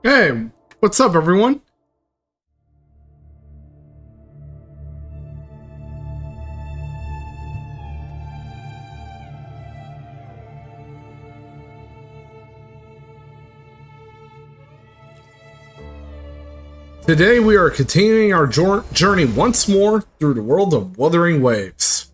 Hey, what's up, everyone? Today we are continuing our journey once more through the world of Wuthering Waves.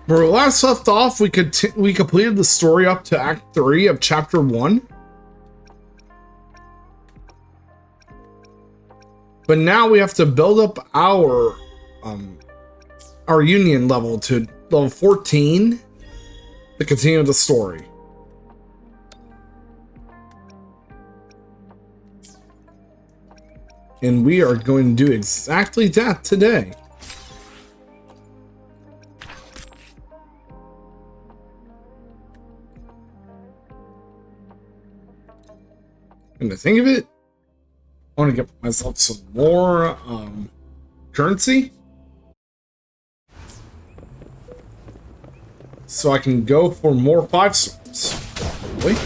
Where we last left off, we completed the story up to Act 3 of Chapter 1. But now we have to build up our union level to level 14 to continue the story. And we are going to do exactly that today. And to think of it, I want to get myself some more currency so I can go for more 5 stars. Probably.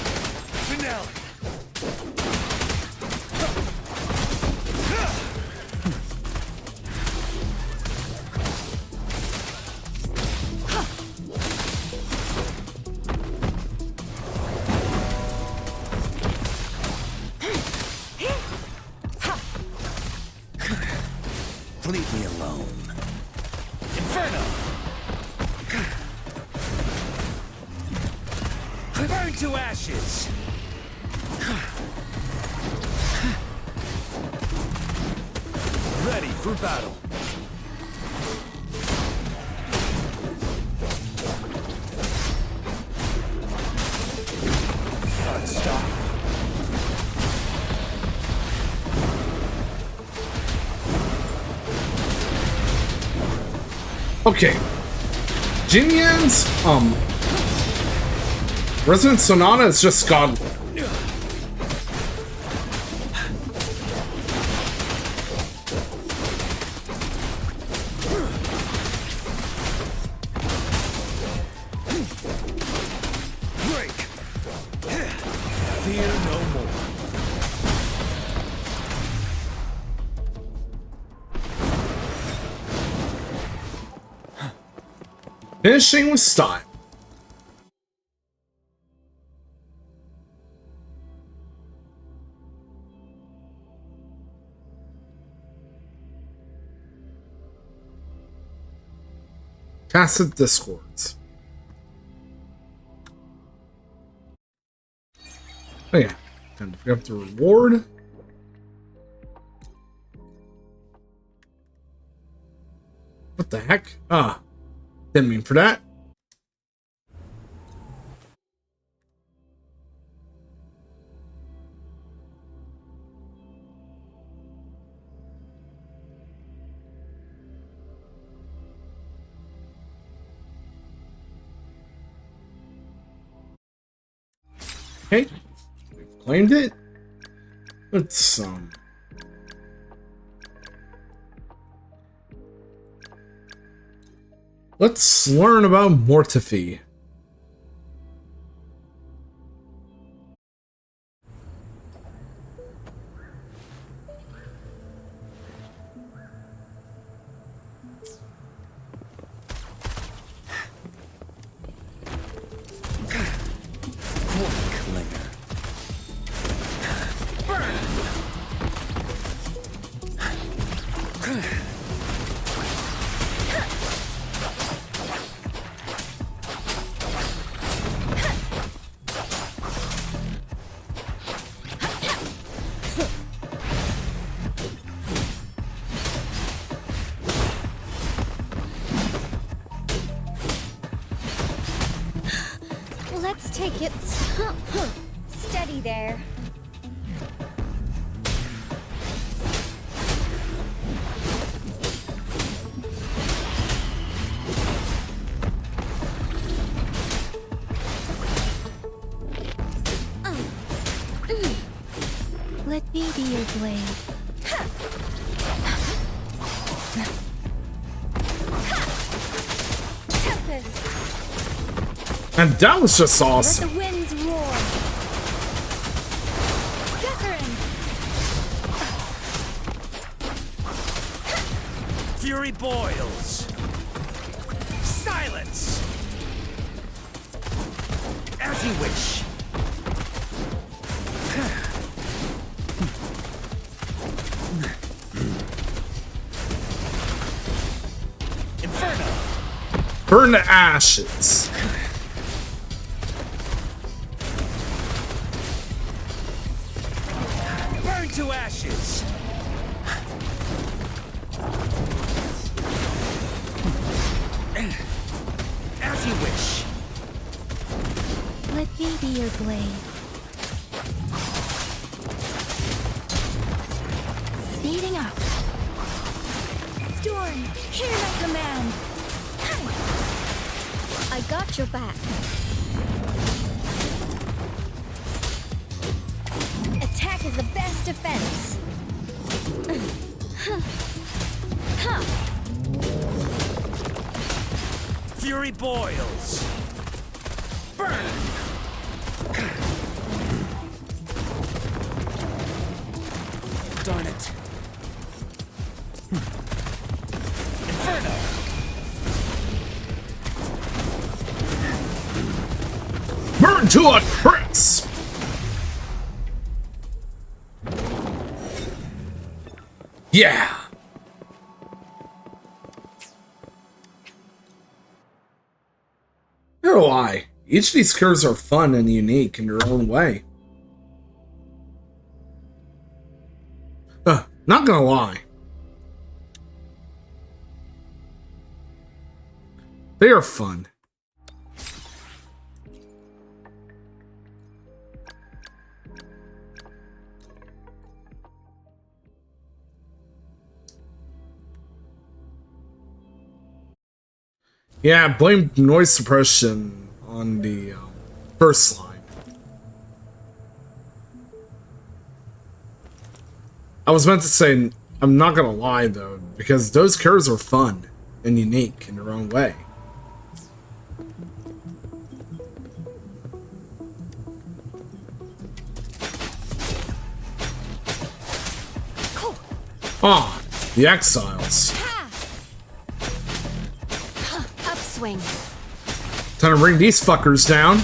Leave me alone. Inferno! Burn to ashes! Ready for battle. Stop. Okay. Jinyan's Resonant Sonata is just godly. Break. Fear no more. Finishing with style. Tacit discords. Oh yeah, time to pick up the reward. What the heck? Ah, didn't mean for that. Okay, we've claimed it. Let's learn about Mortifi. Let's take it steady there. blade. Tempest. And that was just Let awesome. the winds roar. Wuthering. Fury boils. Silence. As you wish. Inferno. Burn to ashes. Burn to ashes. As you wish. Let me be your blade. Speeding up. Storm, hear my command. I got your back. Attack is the best defense. Huh. Fury boils. Burn. Darn it. Inferno. Burn to a crisp. Yeah. Not gonna lie, each of these curves are fun and unique in their own way. Not gonna lie. They are fun. Yeah, blame noise suppression on the first slide. I was meant to say, I'm not gonna lie though, because those curves are fun and unique in their own way. Ah, the Exiles. Upswing. Time to bring these fuckers down.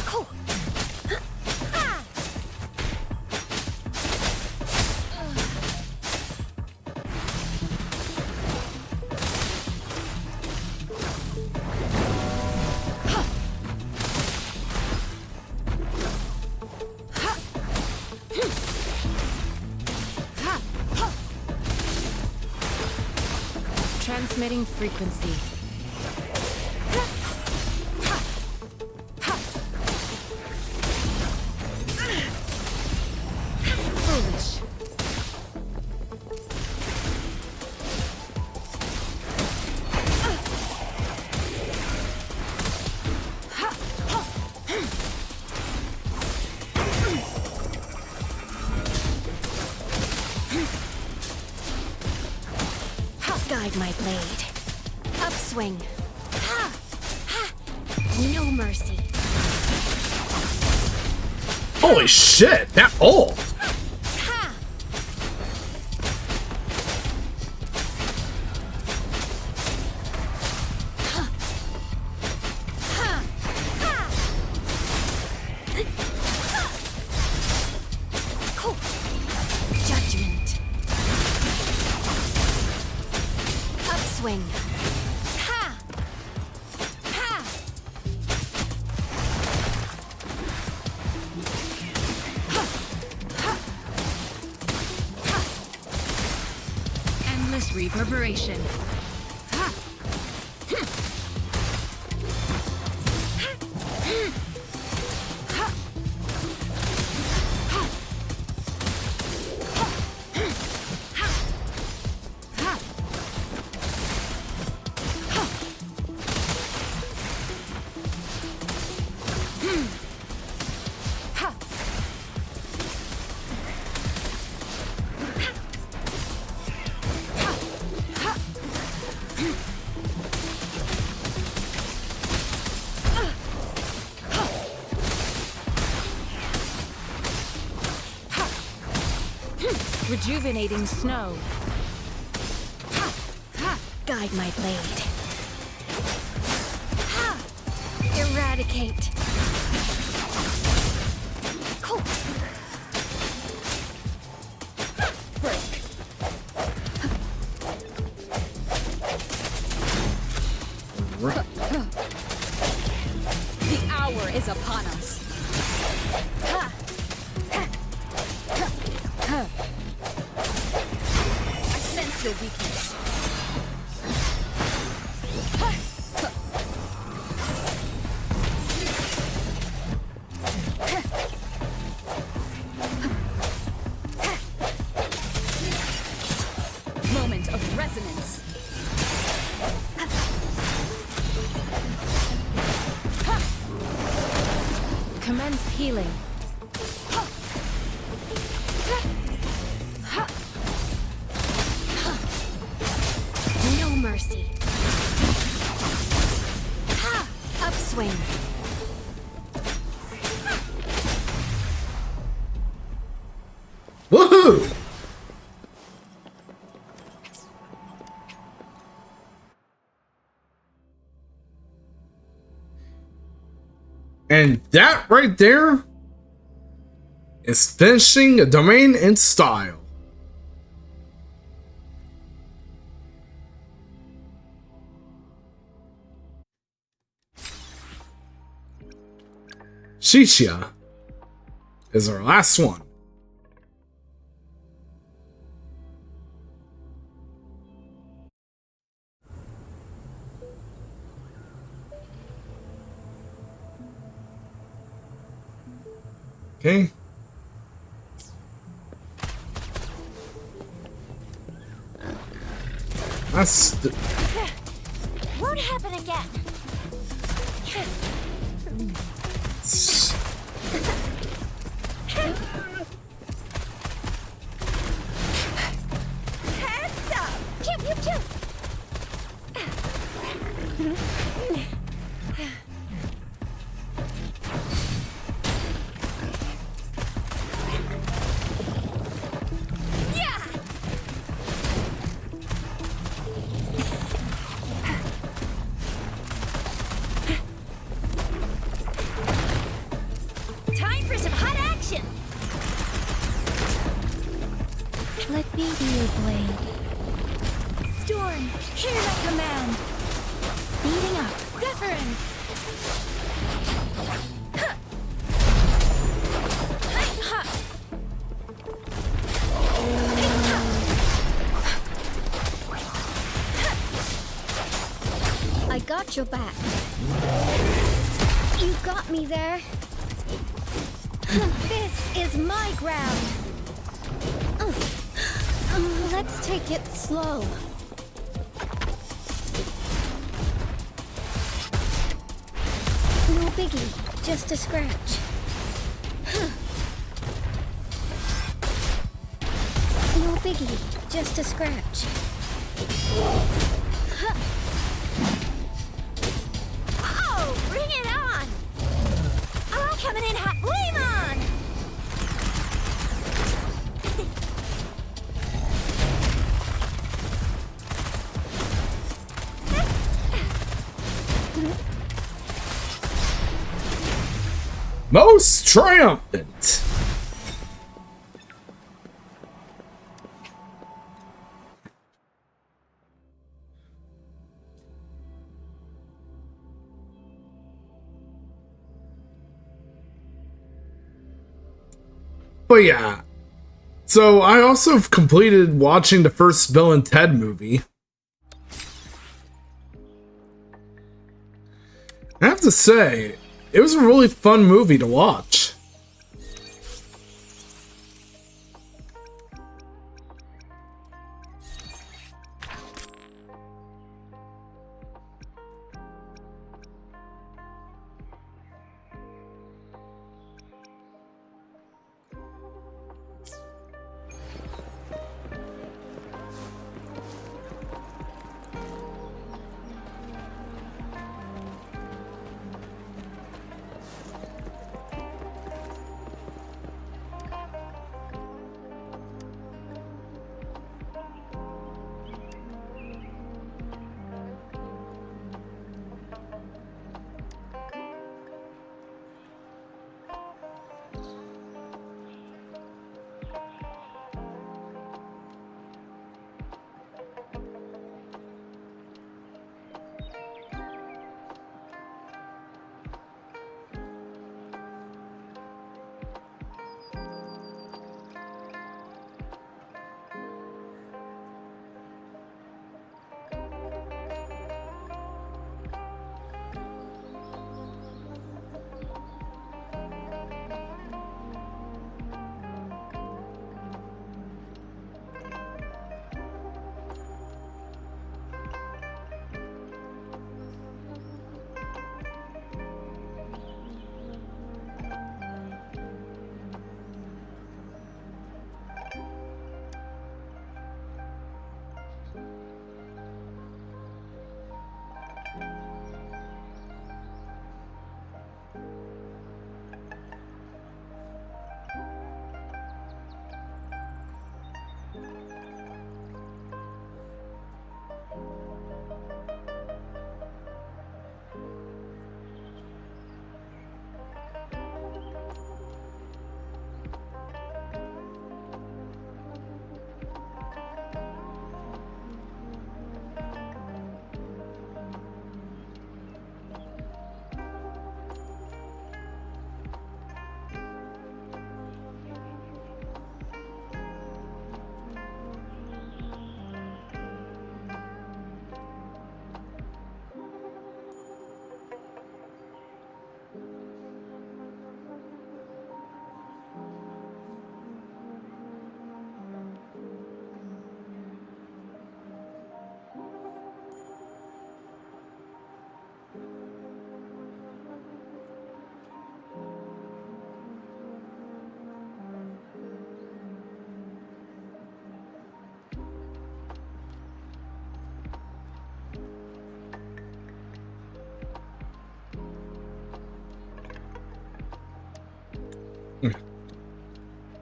Transmitting frequency. Foolish. Guide my blade. Upswing. Ha! Ha! No mercy. Holy shit, that old. Ha! Ha! Ha! Ha! Cool. Judgment. Upswing. Ha! Ha! Endless reverberation. Ha! Rejuvenating snow. Guide my blade. Eradicate. Cool. Break. The hour is upon us. I sense your weakness. Moment of resonance. Commence healing. No mercy. Upswing. Woohoo! And that right there is finishing a domain in style. Shisha is our last one. Okay. Won't happen again. Hands up! Pew, pew, pew. Time for some hot action! Let me be your blade. Storm, hear my command. Speeding up. Deference. I got your back. You got me there. This is my ground. Let's take it slow. No biggie, just a scratch. No biggie, just a scratch. Oh, bring it on! I'm coming in hot. Flame on! Most triumphant. But yeah, so I also have completed watching the first Bill and Ted movie. I have to say, it was a really fun movie to watch.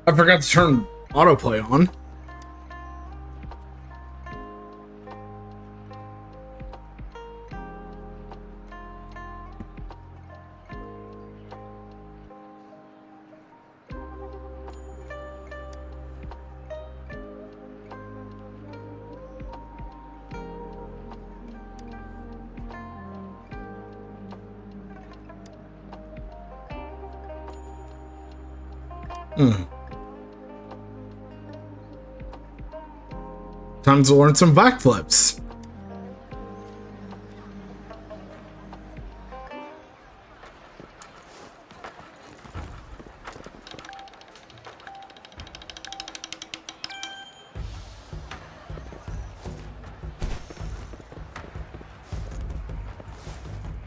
I forgot to turn autoplay on. Time to learn some backflips.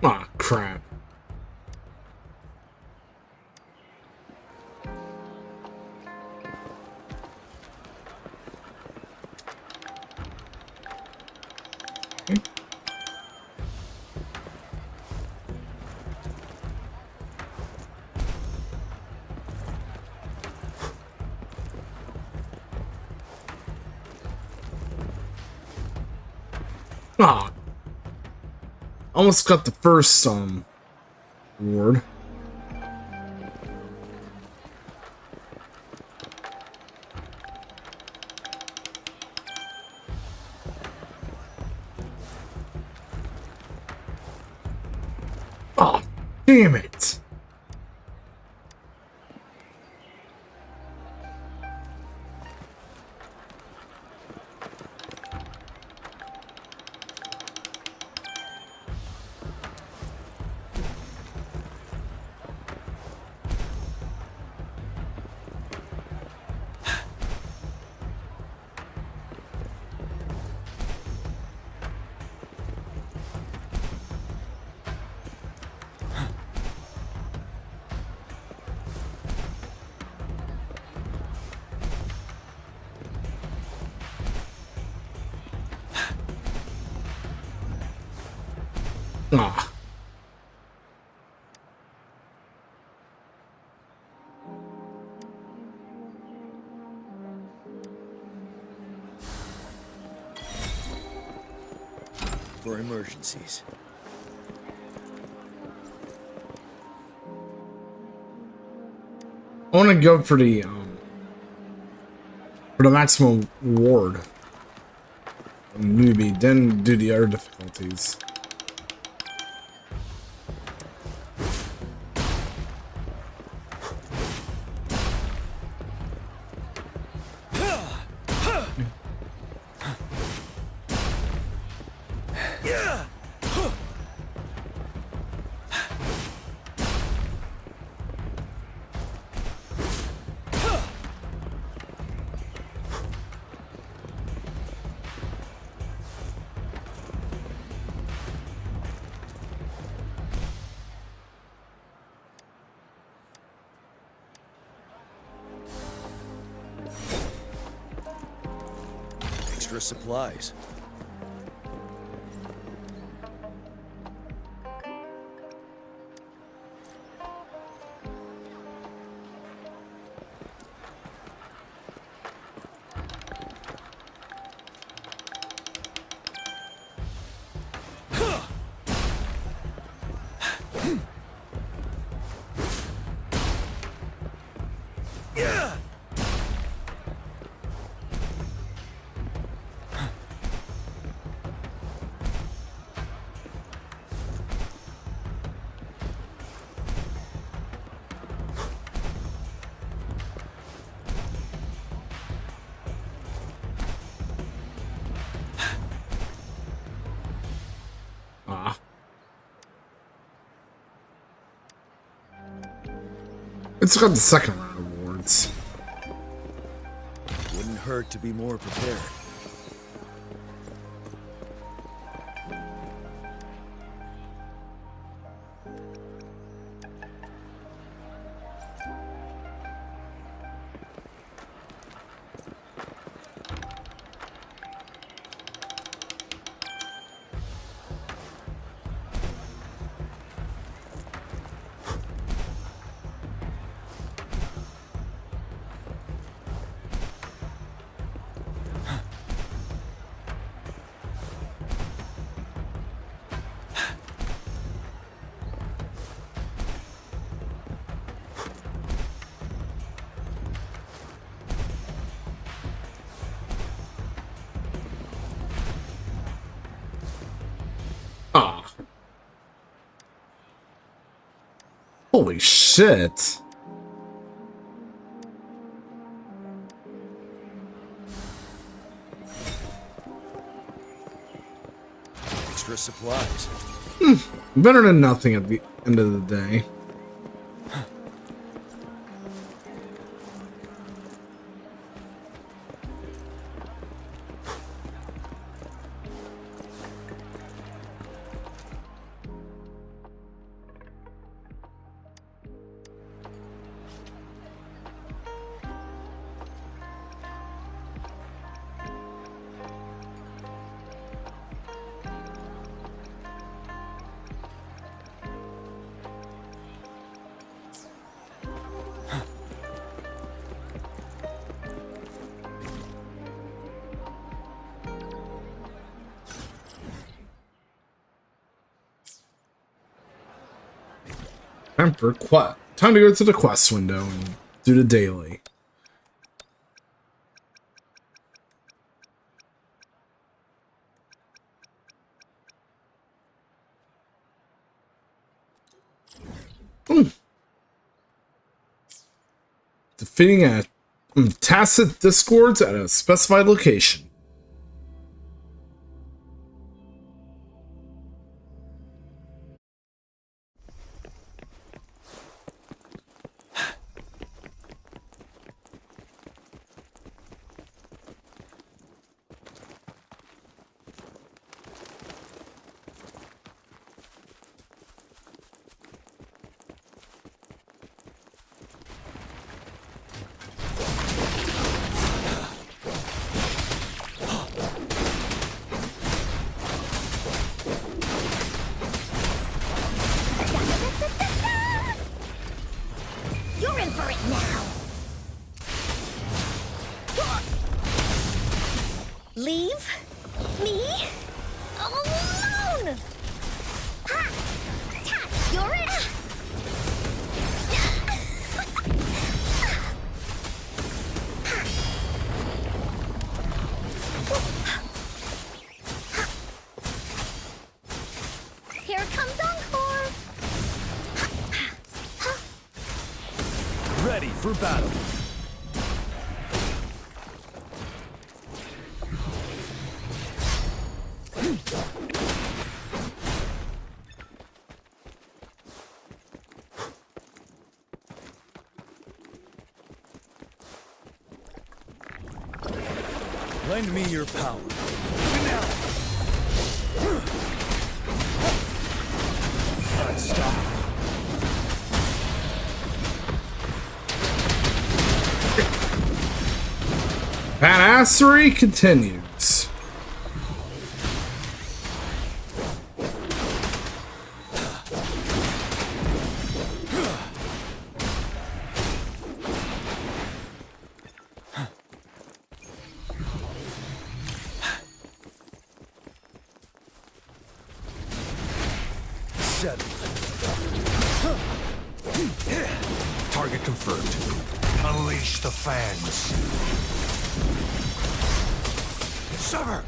Ah, crap. Ah, almost got the first award. Oh, damn it. Ah. For emergencies. I want to go for the maximum reward. Newbie, then do the other difficulties. Extra supplies. Ah. It's got the second round awards. Wouldn't hurt to be more prepared. Holy shit. Extra supplies. Better than nothing at the end of the day. Time to go to the quest window and do the daily. Defeating a tacit discords at a specified location. You're in for it now. Leave me alone. Ha! Ta! You're in. Here comes Encore. Ready for battle. Lend me your power. Now. Stop. Badassery continues. Target confirmed. Unleash the fangs. Sever!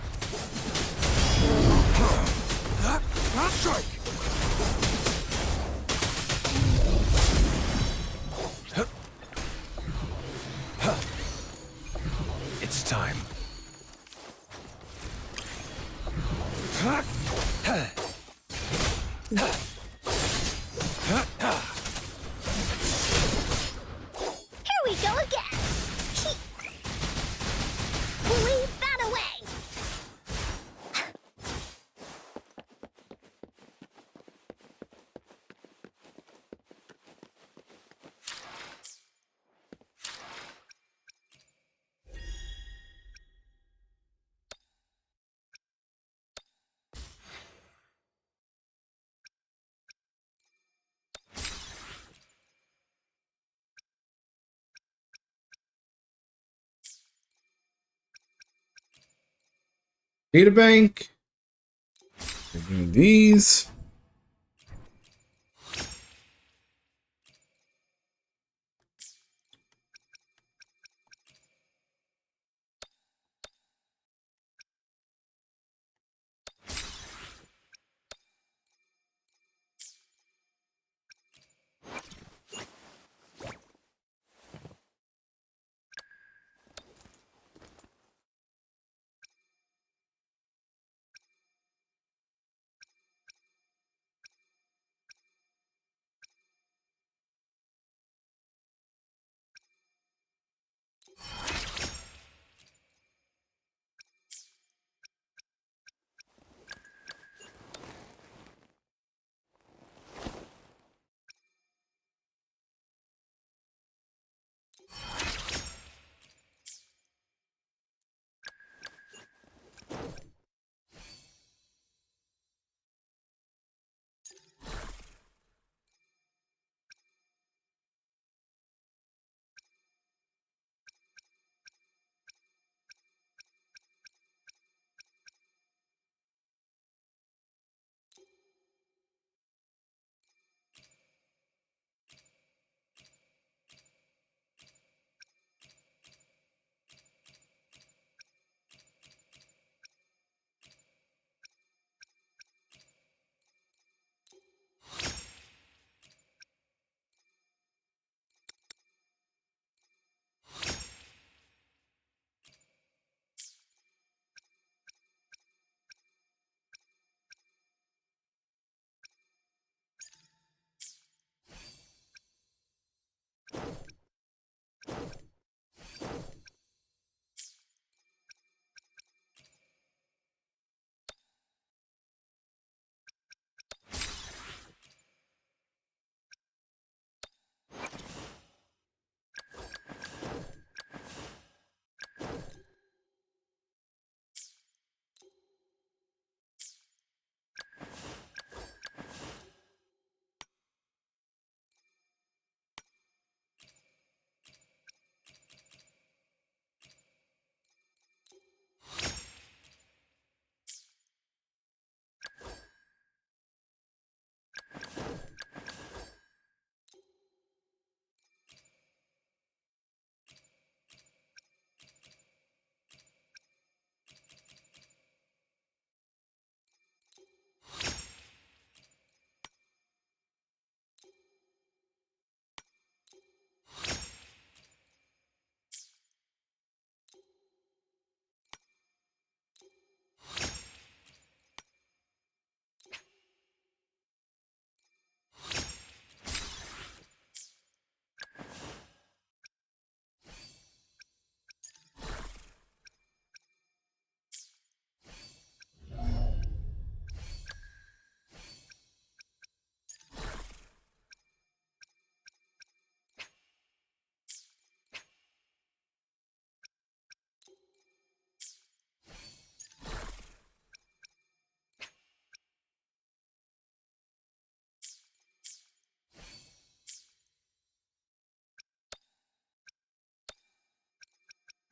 Strike! It's time. Here we go again. Leave that away. Databank. Taking these.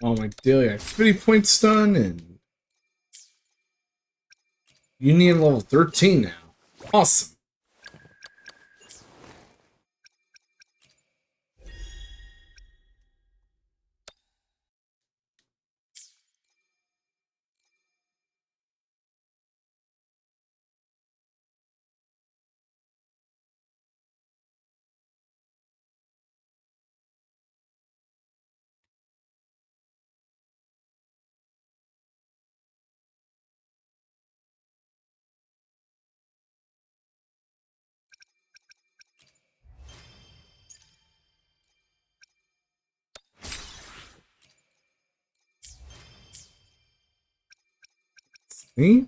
all my daily activity points done, and Union level 13 now. Awesome. See?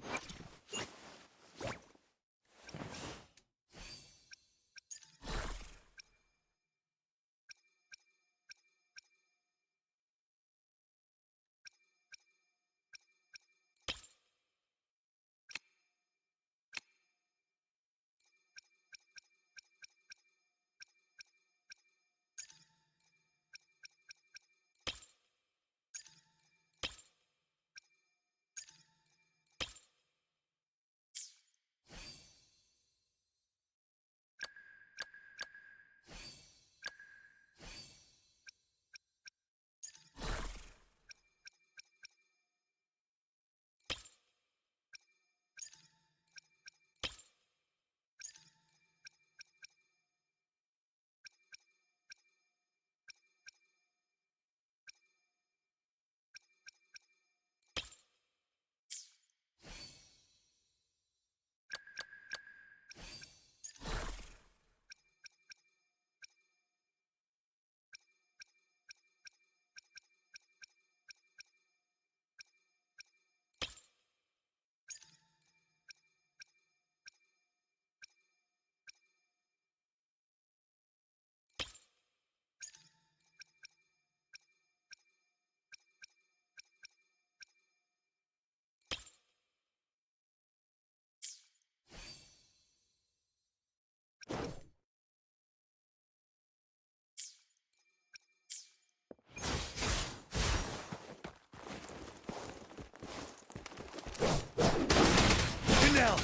Finale.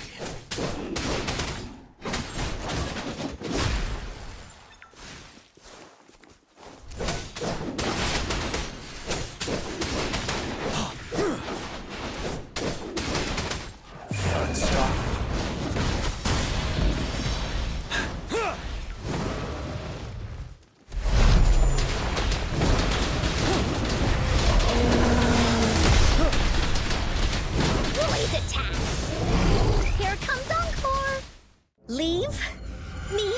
Blaze attack! Here comes Encore! Leave me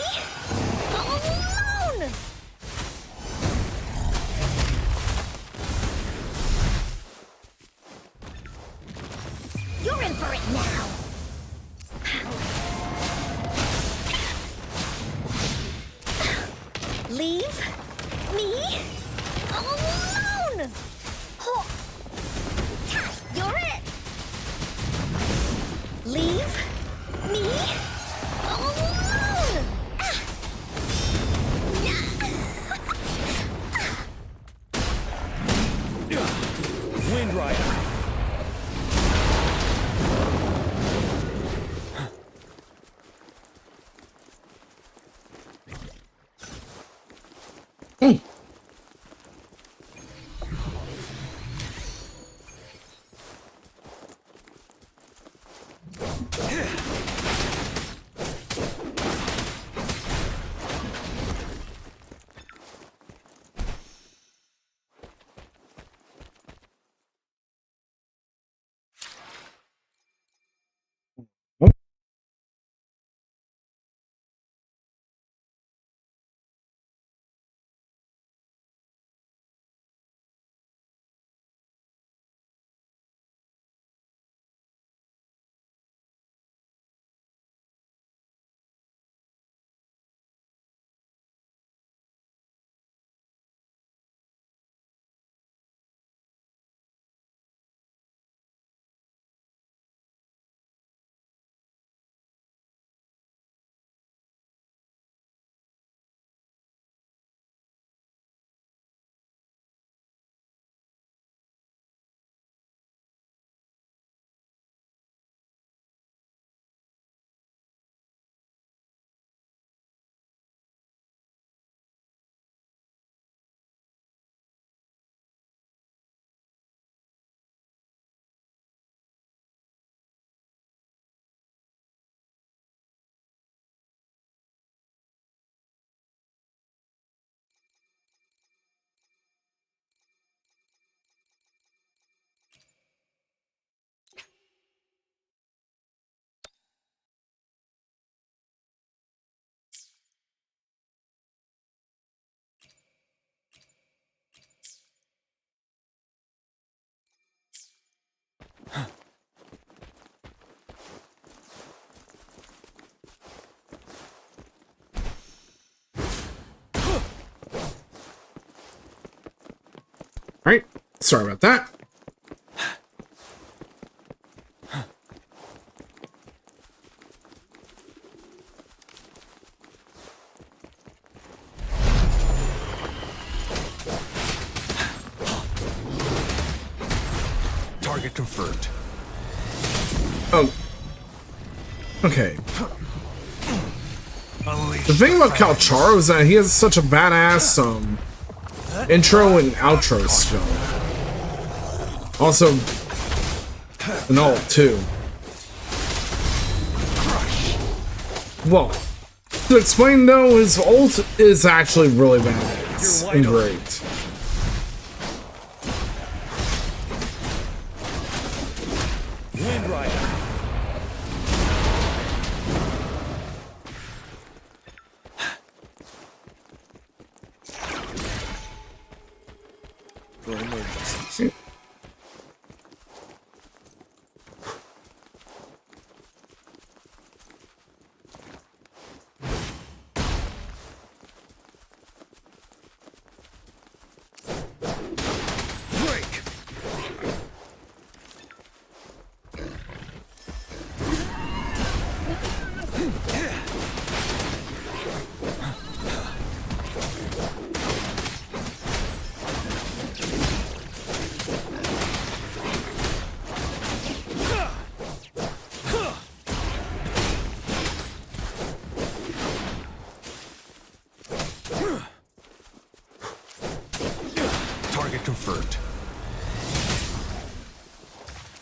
alone! You're in for it now! Leave me alone! You're it! Leave me alone! Wind Rider. Sorry about that. Target confirmed. Oh. Okay. Unleash The thing about fangs. Calcharo is that he has such a badass intro and outro skill. Also, an ult too. Well, to explain though, his ult is actually really badass and great. Wind Rider. For emergencies. Break. Target confirmed.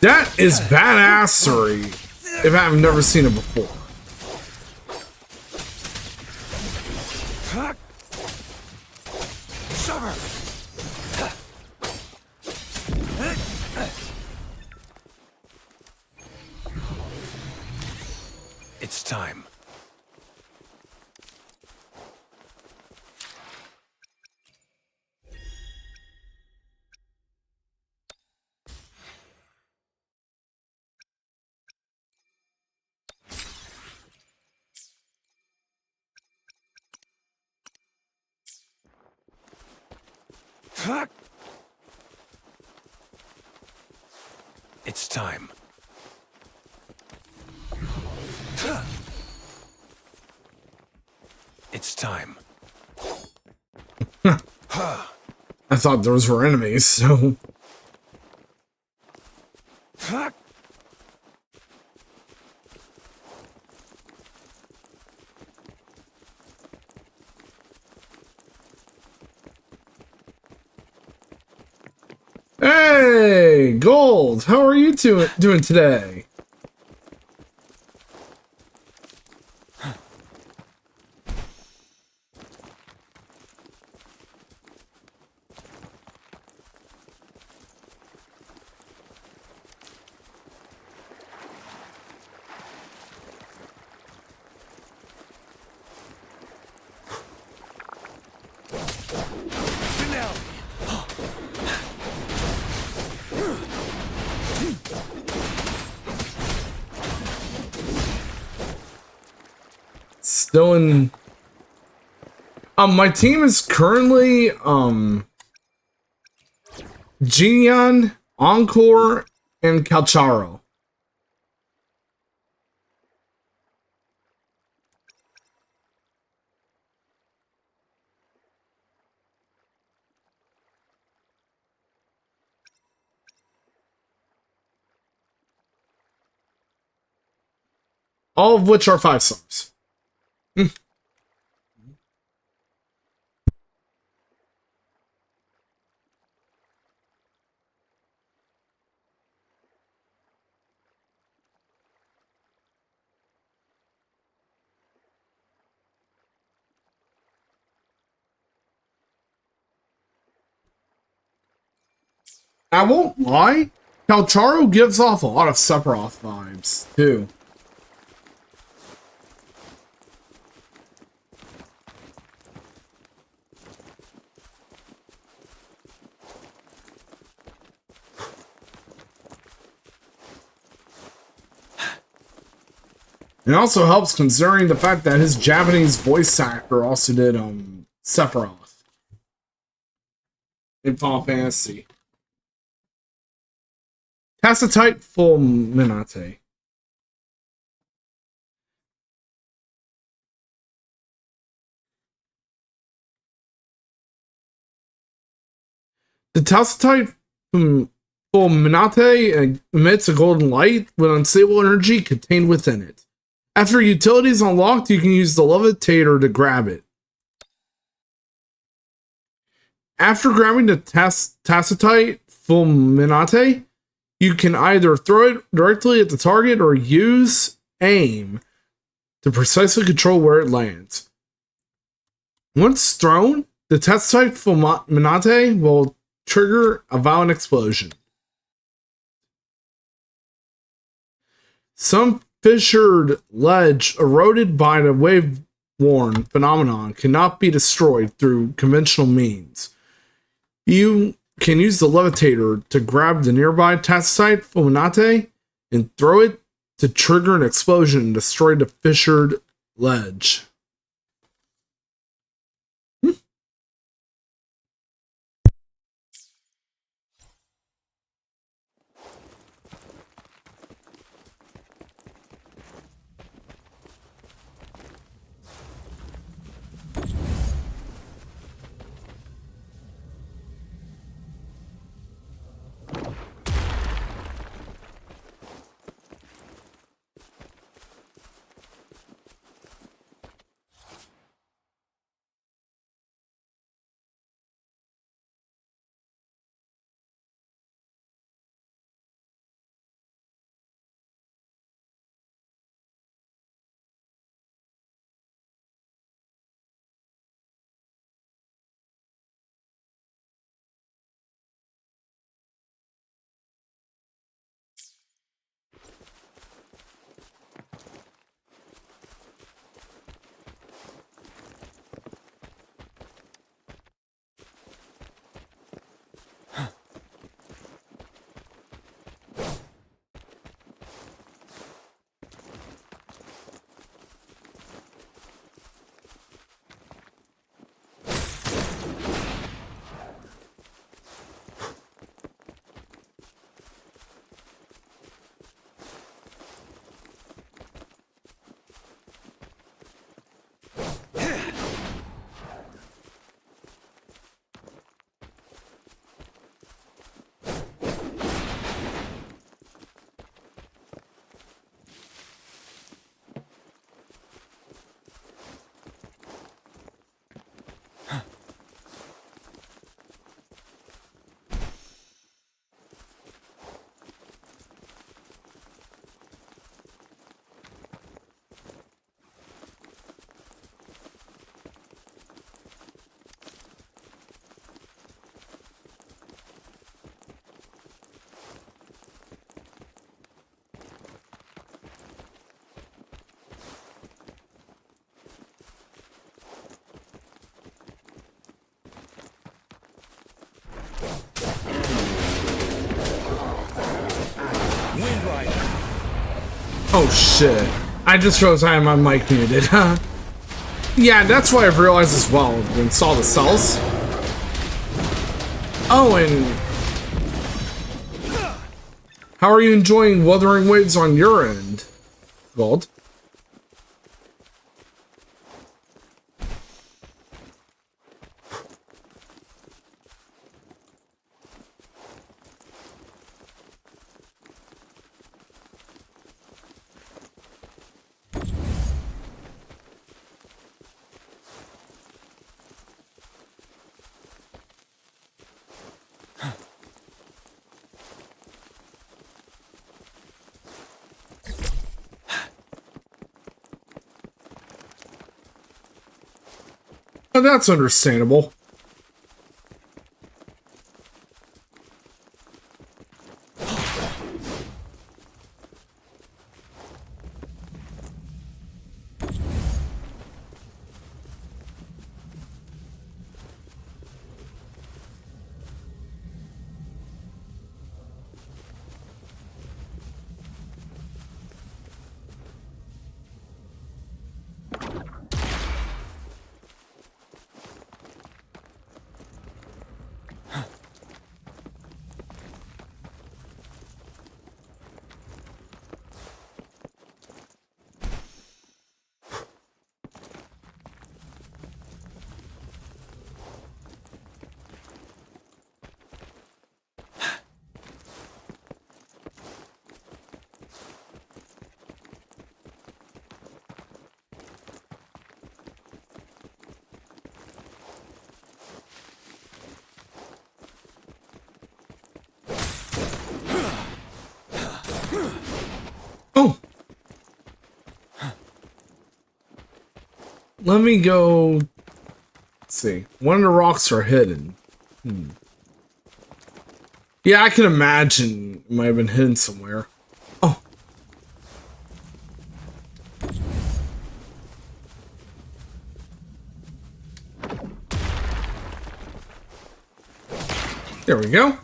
That is badassery if I've never seen it before. Summer. It's time. It's time. It's time. I thought those were enemies, so... Hey, Gold! How are you two doing today? Finale. Still in... my team is currently, Gideon, Encore, and Calcharo. All of which are 5 stars. I won't lie, Calcharo gives off a lot of Sephiroth vibes, too. It also helps considering the fact that his Japanese voice actor also did Sephiroth in Final Fantasy. Tacitite fulminate. The Tacitite fulminate emits a golden light with unstable energy contained within it. After utility is unlocked, you can use the levitator to grab it. After grabbing the Tacitite fulminate, you can either throw it directly at the target or use aim to precisely control where it lands. Once thrown, the Tacitite fulminate will trigger a violent explosion. Some fissured ledge eroded by the wave-worn phenomenon cannot be destroyed through conventional means. You can use the levitator to grab the nearby Tacitite fulminate and throw it to trigger an explosion and destroy the fissured ledge. Oh shit. I just realized I had my mic muted. Yeah, that's what I've realized as well. Install the cells. Oh, and how are you enjoying Wuthering Waves on your end, Gold? Oh, that's understandable. let me go. Let's see. One of the rocks are hidden. Yeah, I can imagine it might have been hidden somewhere. Oh. There we go.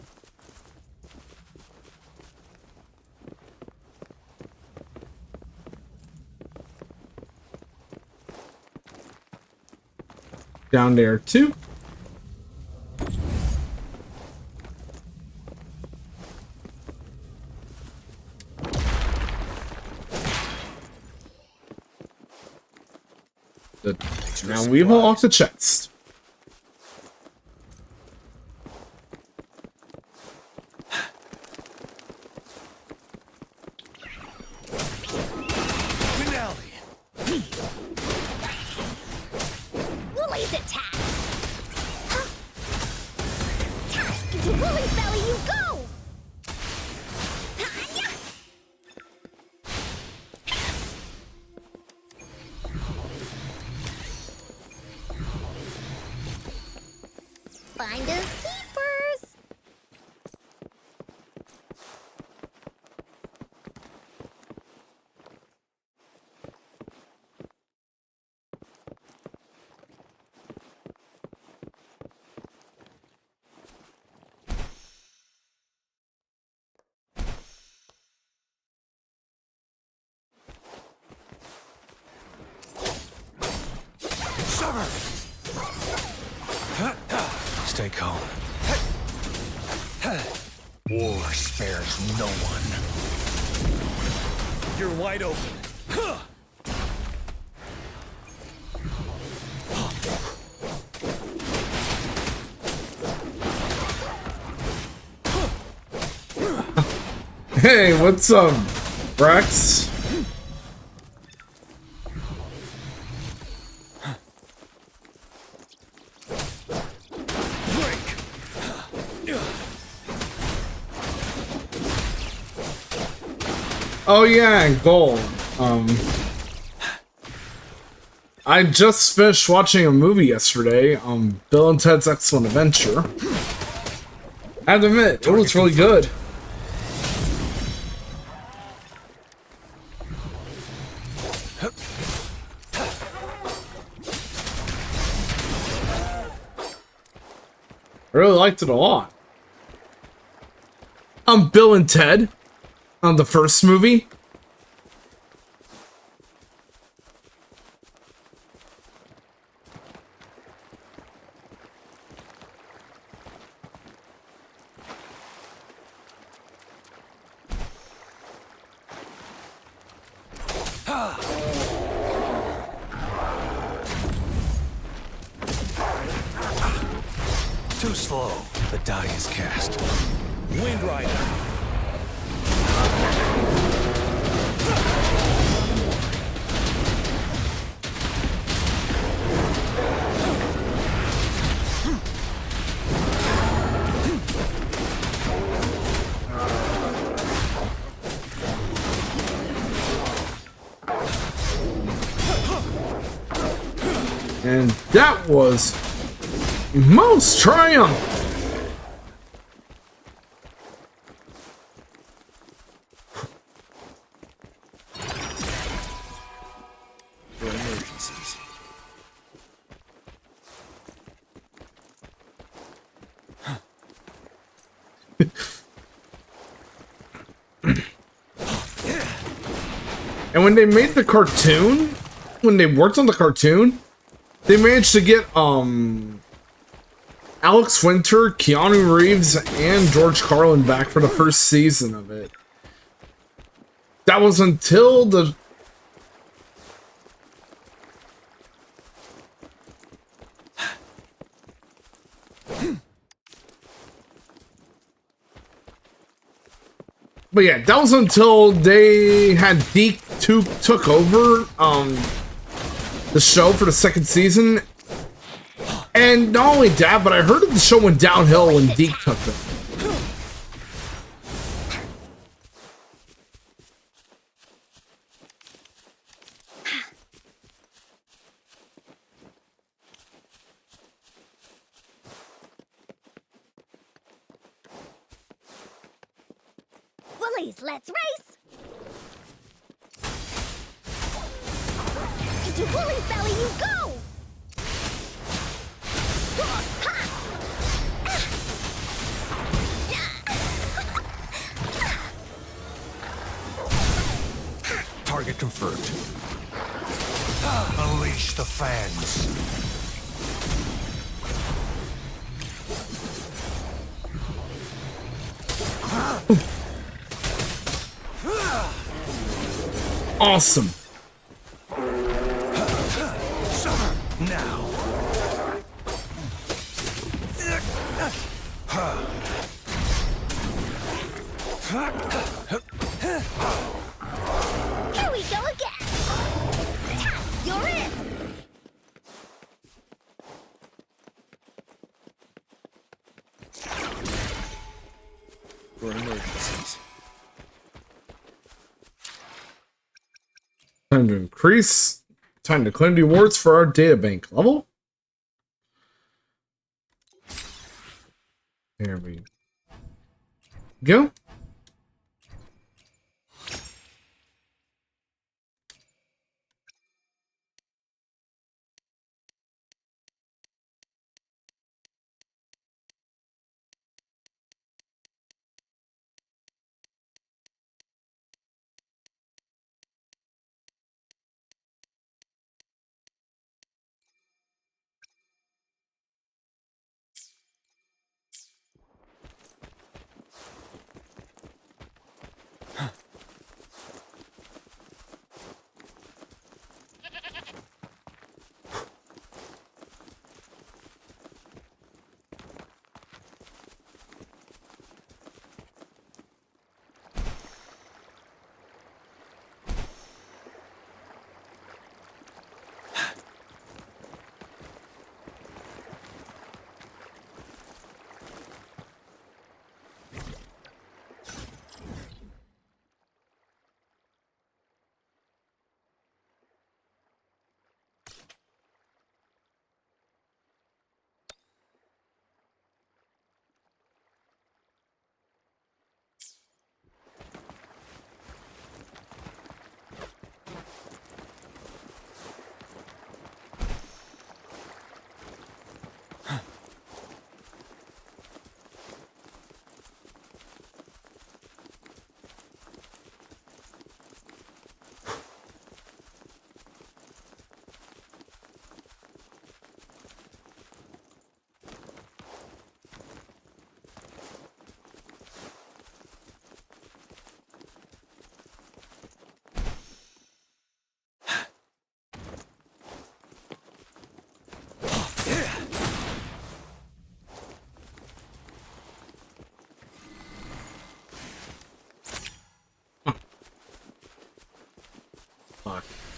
Down there too. Now we've unlocked the chest. Finale. Woolie's attack! Into Woolie's belly you go! Hi-ya! Finders keepers! Stay calm. War spares no one. You're wide open. Hey, what's up, Rex? Oh yeah, gold. I just finished watching a movie yesterday, Bill and Ted's Excellent Adventure. I have to admit, it was really good. I really liked it a lot. Bill and Ted, the first movie. Too slow. The die is cast. Wind Rider. And that was most triumph. For emergencies. And when they made the cartoon, when they worked on the cartoon, they managed to get Alex Winter, Keanu Reeves, and George Carlin back for the first season of it. That was until the But yeah, that was until they had Deke took over the show for the second season. And not only that, but I heard the show went downhill when Deke took it. Woolies, let's race! Into Woolie's belly you go! Target confirmed. Unleash the fans. Awesome. Now. Here we go again! You're in! For emergencies. Time to increase. Time to claim the awards for our data bank level. There we go.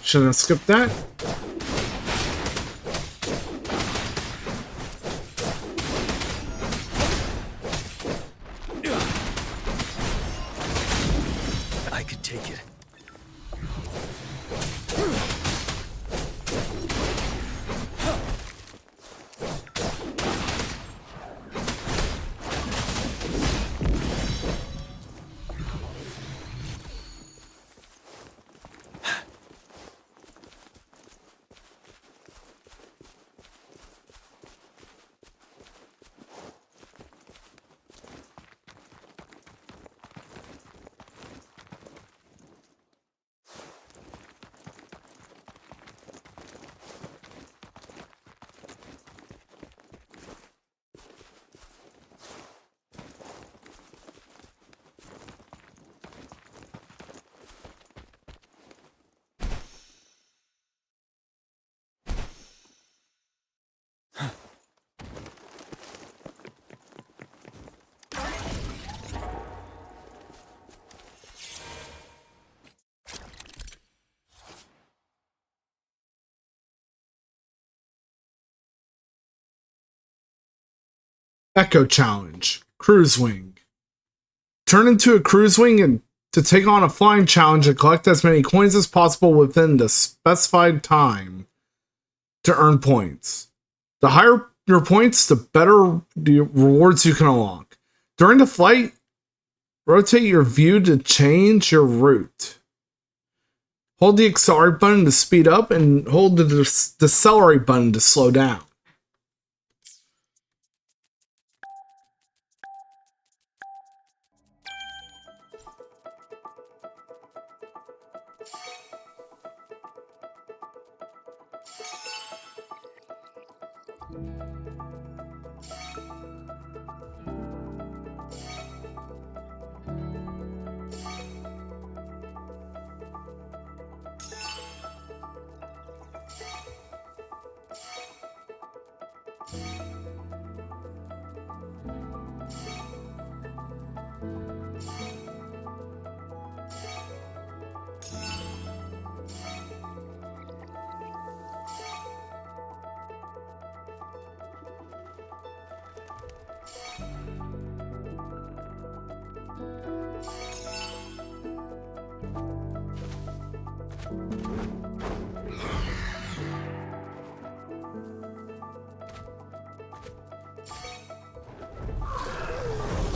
Shouldn't have skipped that. I could take it. Echo Challenge. Cruise Wing. Turn into a cruise wing and to take on a flying challenge and collect as many coins as possible within the specified time to earn points. The higher your points, the better the rewards you can unlock. During the flight, rotate your view to change your route. Hold the accelerate button to speed up and hold the decelerate button to slow down.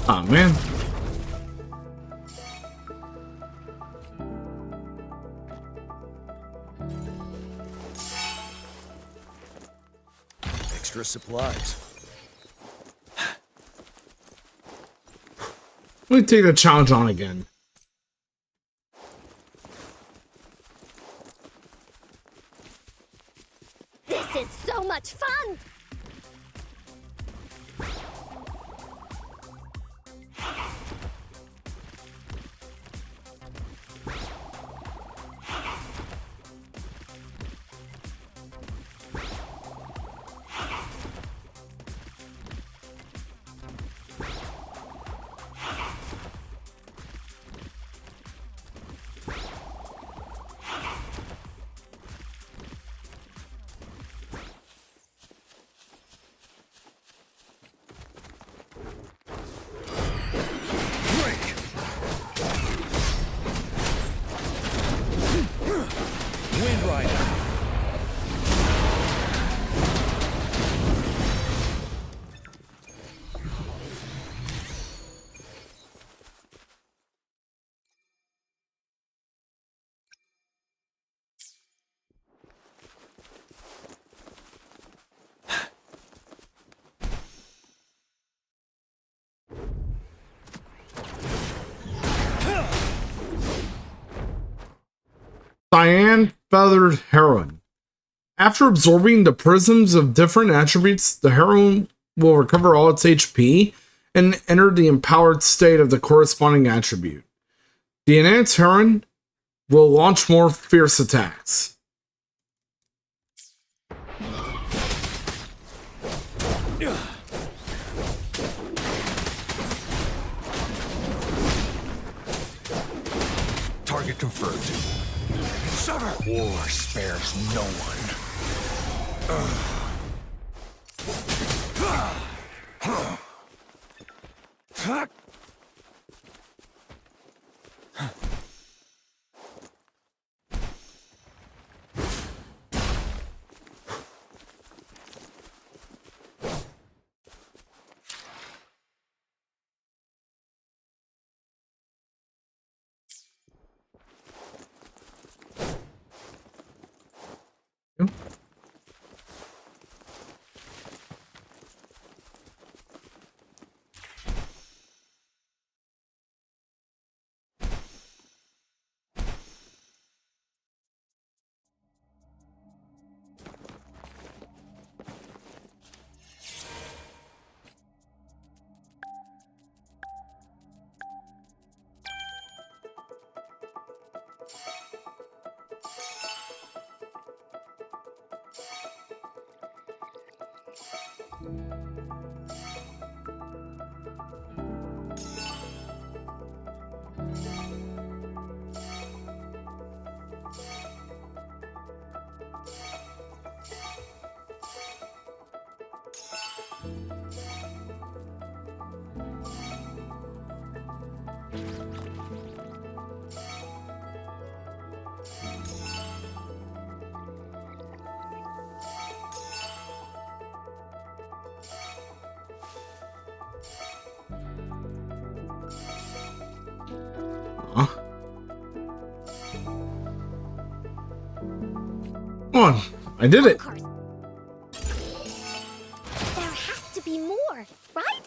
Oh man. Extra supplies. Let me take the challenge on again. This is so much fun! Wind Rider. Cyan Feathered Heron. After absorbing the prisms of different attributes, the heron will recover all its HP and enter the empowered state of the corresponding attribute. The enhanced heron will launch more fierce attacks. Target confirmed. War spares no one. Come on, I did Of it. course. There has to be more, right?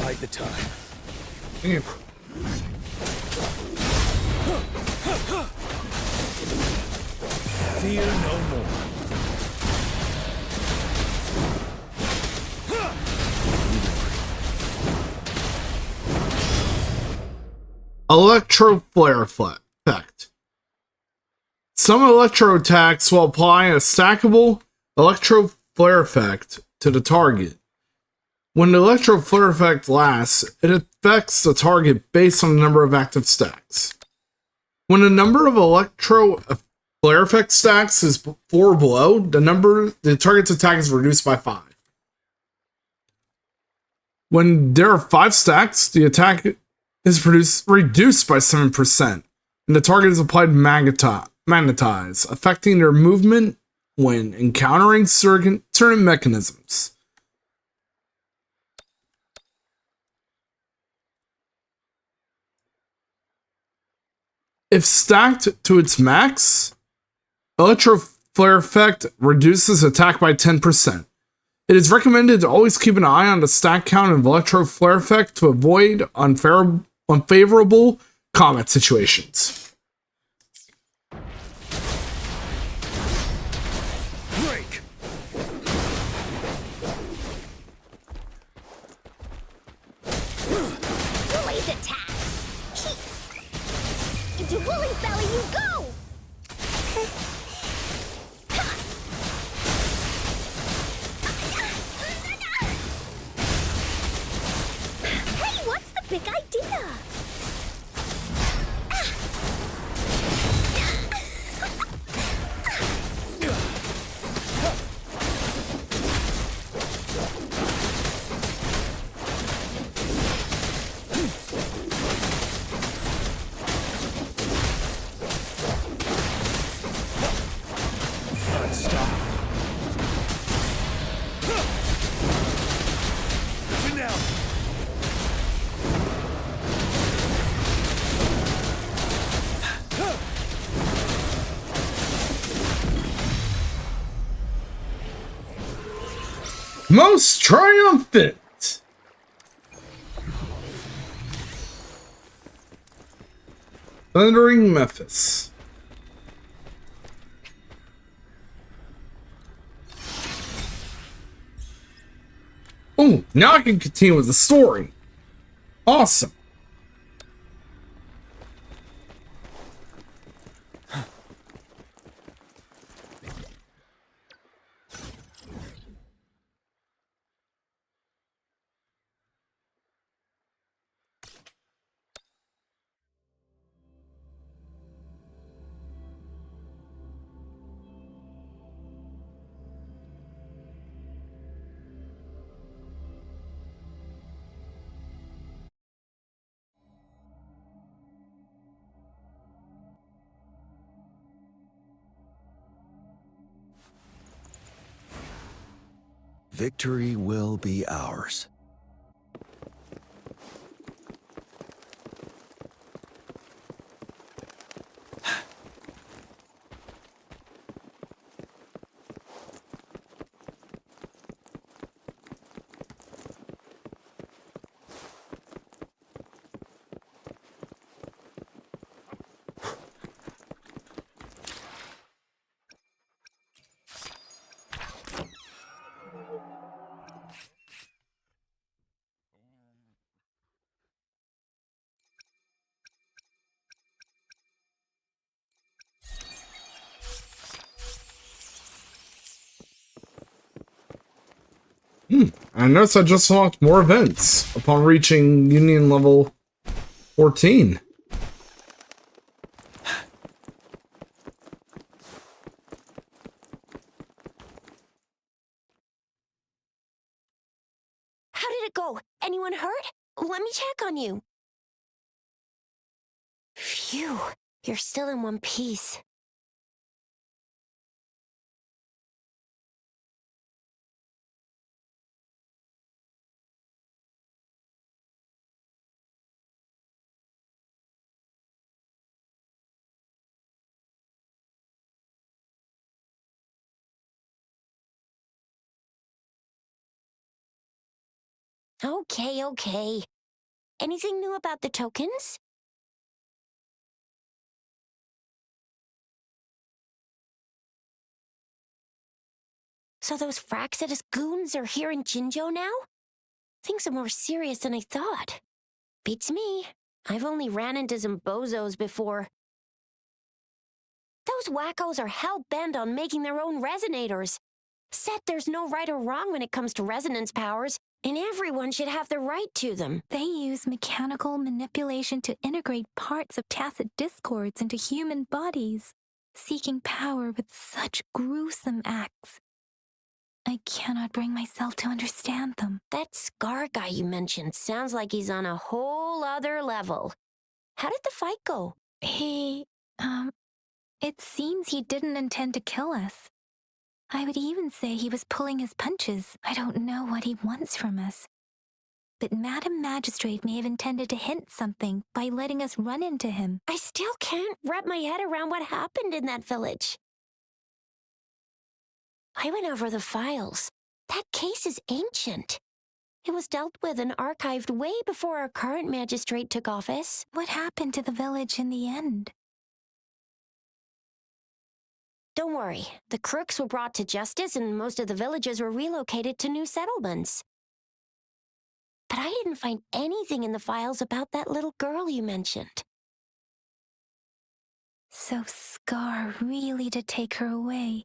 Bide the time. Yeah. Fear no more. Electro flare effect. Some electro attacks will apply a stackable electro flare effect to the target. When the electro flare effect lasts, it affects the target based on the number of active stacks. When the number of electro flare effect stacks is 4 or below, the target's attack is reduced by 5. When there are 5 stacks, the attack is reduced by 7%, and the target is applied magnetize, affecting their movement when encountering certain mechanisms. If stacked to its max, Electro Flare Effect reduces attack by 10%. It is recommended to always keep an eye on the stack count of Electro Flare Effect to avoid unfavorable combat situations. Break! Woolly's attack! Into Woolly's belly you go! Hey, what's the big idea? Stop. Now. Most triumphant! Thundering Memphis. Oh, now I can continue with the story. Awesome. Victory will be ours. I noticed I just unlocked more events upon reaching Union level 14. How did it go? Anyone hurt? Let me check on you. Phew, you're still in one piece. Okay. Anything new about the tokens? So those Fraxidus goons are here in Jinjo now? Things are more serious than I thought. Beats me. I've only ran into some bozos before. Those wackos are hell-bent on making their own resonators. Said there's no right or wrong when it comes to resonance powers, and everyone should have the right to them. They use mechanical manipulation to integrate parts of tacit discords into human bodies, seeking power with such gruesome acts. I cannot bring myself to understand them. That Scar guy you mentioned sounds like he's on a whole other level. How did the fight go? It seems he didn't intend to kill us. I would even say he was pulling his punches. I don't know what he wants from us. But Madam Magistrate may have intended to hint something by letting us run into him. I still can't wrap my head around what happened in that village. I went over the files. That case is ancient. It was dealt with and archived way before our current magistrate took office. What happened to the village in the end? Don't worry, the crooks were brought to justice and most of the villagers were relocated to new settlements. But I didn't find anything in the files about that little girl you mentioned. So Scar really did take her away.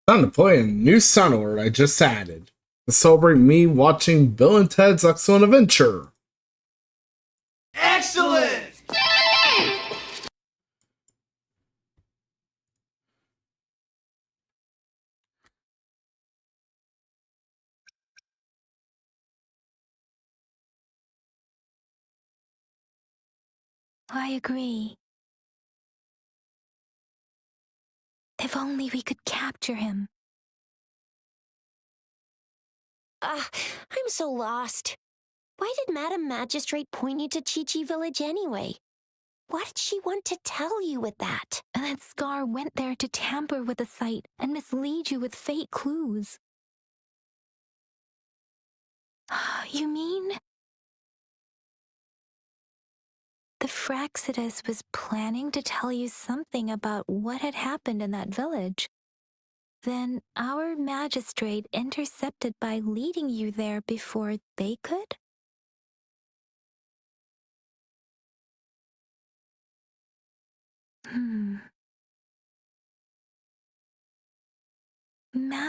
Time to play a new sound alert I just added to celebrate me watching Bill and Ted's Excellent Adventure. Excellent! I agree. If only we could capture him. I'm so lost. Why did Madam Magistrate point you to Chi-Chi Village anyway? What did she want to tell you with that? That Scar went there to tamper with the site and mislead you with fake clues. You mean? The Fraxidus was planning to tell you something about what had happened in that village. Then our magistrate intercepted by leading you there before they could?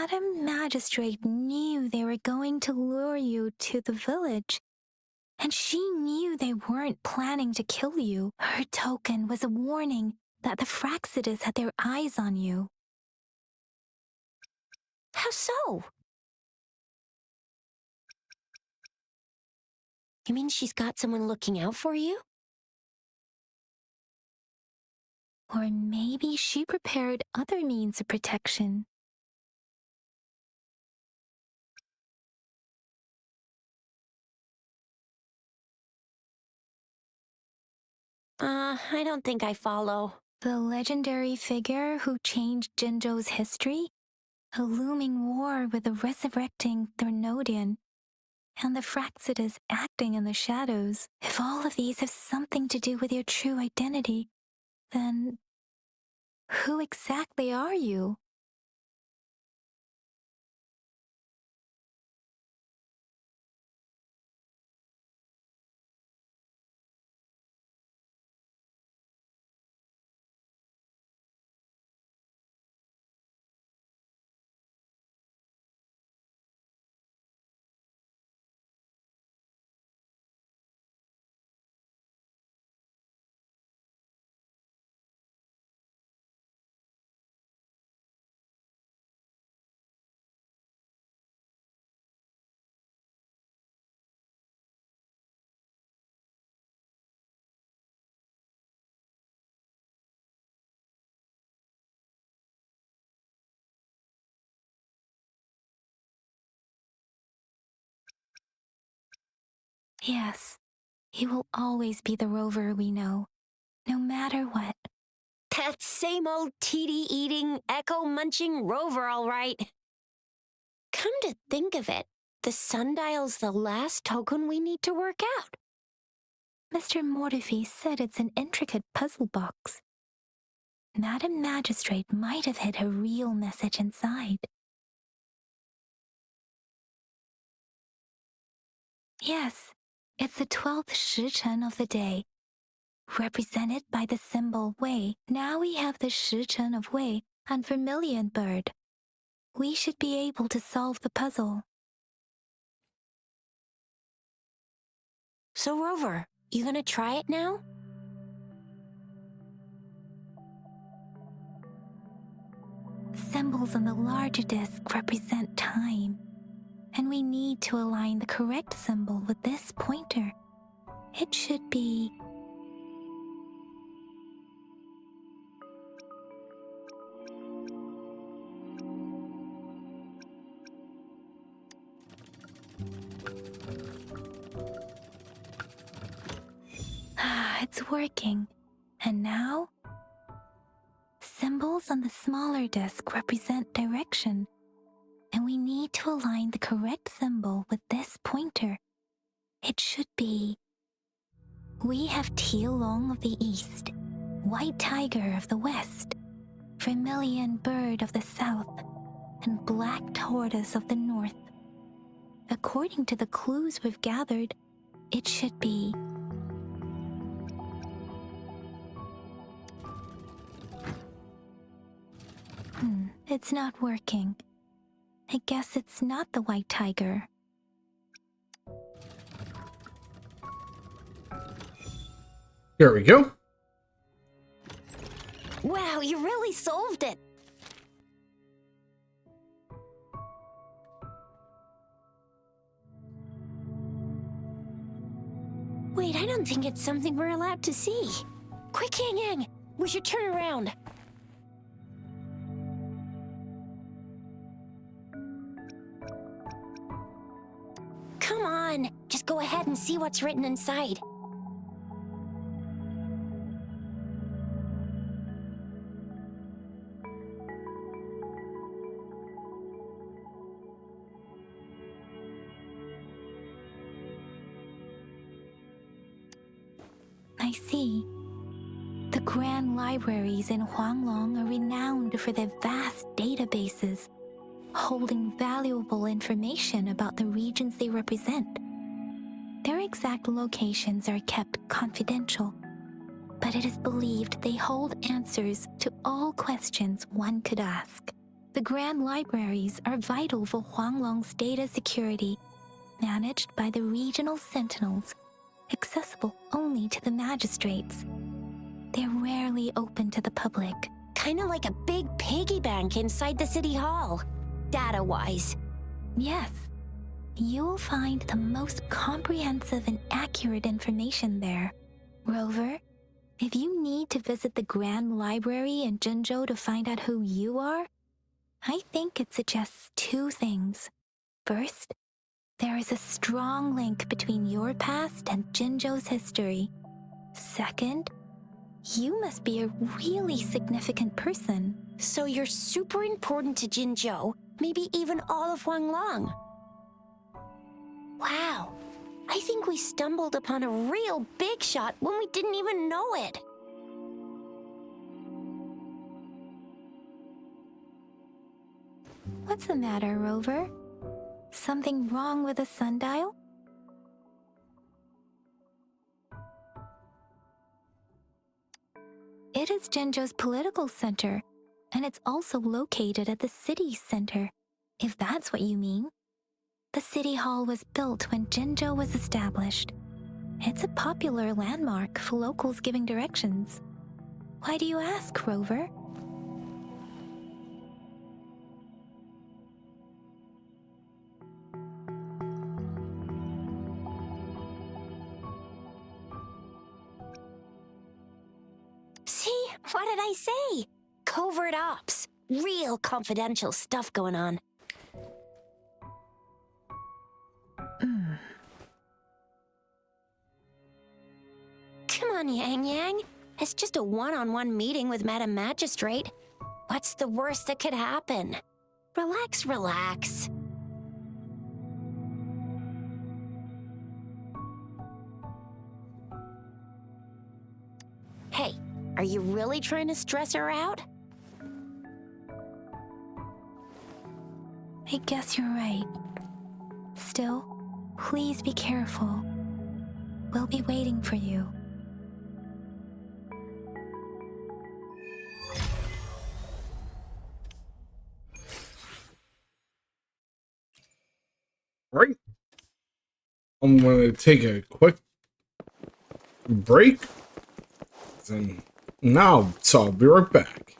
Madam Magistrate knew they were going to lure you to the village, and she knew they weren't planning to kill you. Her token was a warning that the Fraxidas had their eyes on you. How so? You mean she's got someone looking out for you? Or maybe she prepared other means of protection. I don't think I follow. The legendary figure who changed Jinzhou's history? A looming war with the resurrecting Thermodian, and the Fraxidas acting in the shadows. If all of these have something to do with your true identity, then who exactly are you? Yes, he will always be the rover we know, no matter what. That same old TD-eating, echo-munching rover, all right. Come to think of it, the sundial's the last token we need to work out. Mr. Mortefi said it's an intricate puzzle box. Madam Magistrate might have hid a real message inside. Yes, it's the 12th shichen of the day, represented by the symbol Wei. Now we have the shichen of Wei and Vermilion Bird. We should be able to solve the puzzle. So, Rover, you gonna try it now? Symbols on the larger disc represent time, and we need to align the correct symbol with this pointer. It should be... it's working. And now? Symbols on the smaller disc represent direction, and we need to align the correct symbol with this pointer. It should be... We have Tielong of the east, White Tiger of the west, Vermilion Bird of the south, and Black Tortoise of the north. According to the clues we've gathered, it should be... It's not working. I guess it's not the White Tiger. Here we go. Wow, you really solved it. Wait, I don't think it's something we're allowed to see. Quick, Yang Yang, we should turn around. Come on, just go ahead and see what's written inside. I see. The grand libraries in Huanglong are renowned for their vast databases, holding valuable information about the regions they represent. Their exact locations are kept confidential, but it is believed they hold answers to all questions one could ask. The Grand Libraries are vital for Huanglong's data security, managed by the regional sentinels, accessible only to the magistrates. They're rarely open to the public. Kinda like a big piggy bank inside the city hall, data-wise. Yes, you'll find the most comprehensive and accurate information there. Rover, if you need to visit the Grand Library in Jinzhou to find out who you are, I think it suggests two things. First, there is a strong link between your past and Jinzhou's history. Second, you must be a really significant person. So you're super important to Jinzhou, maybe even all of Huanglong. Wow, I think we stumbled upon a real big shot when we didn't even know it. What's the matter, Rover? Something wrong with the sundial? It is Jinzhou's political center, and it's also located at the city center, if that's what you mean. The city hall was built when Jinzhou was established. It's a popular landmark for locals giving directions. Why do you ask, Rover? See, what did I say? Covert ops. Real confidential stuff going on. Come on, Yang Yang. It's just a one-on-one meeting with Madam Magistrate. What's the worst that could happen? Relax, relax. Hey, are you really trying to stress her out? I guess you're right. Still, please be careful. We'll be waiting for you. Right. I'm gonna take a quick break. And now, so I'll be right back.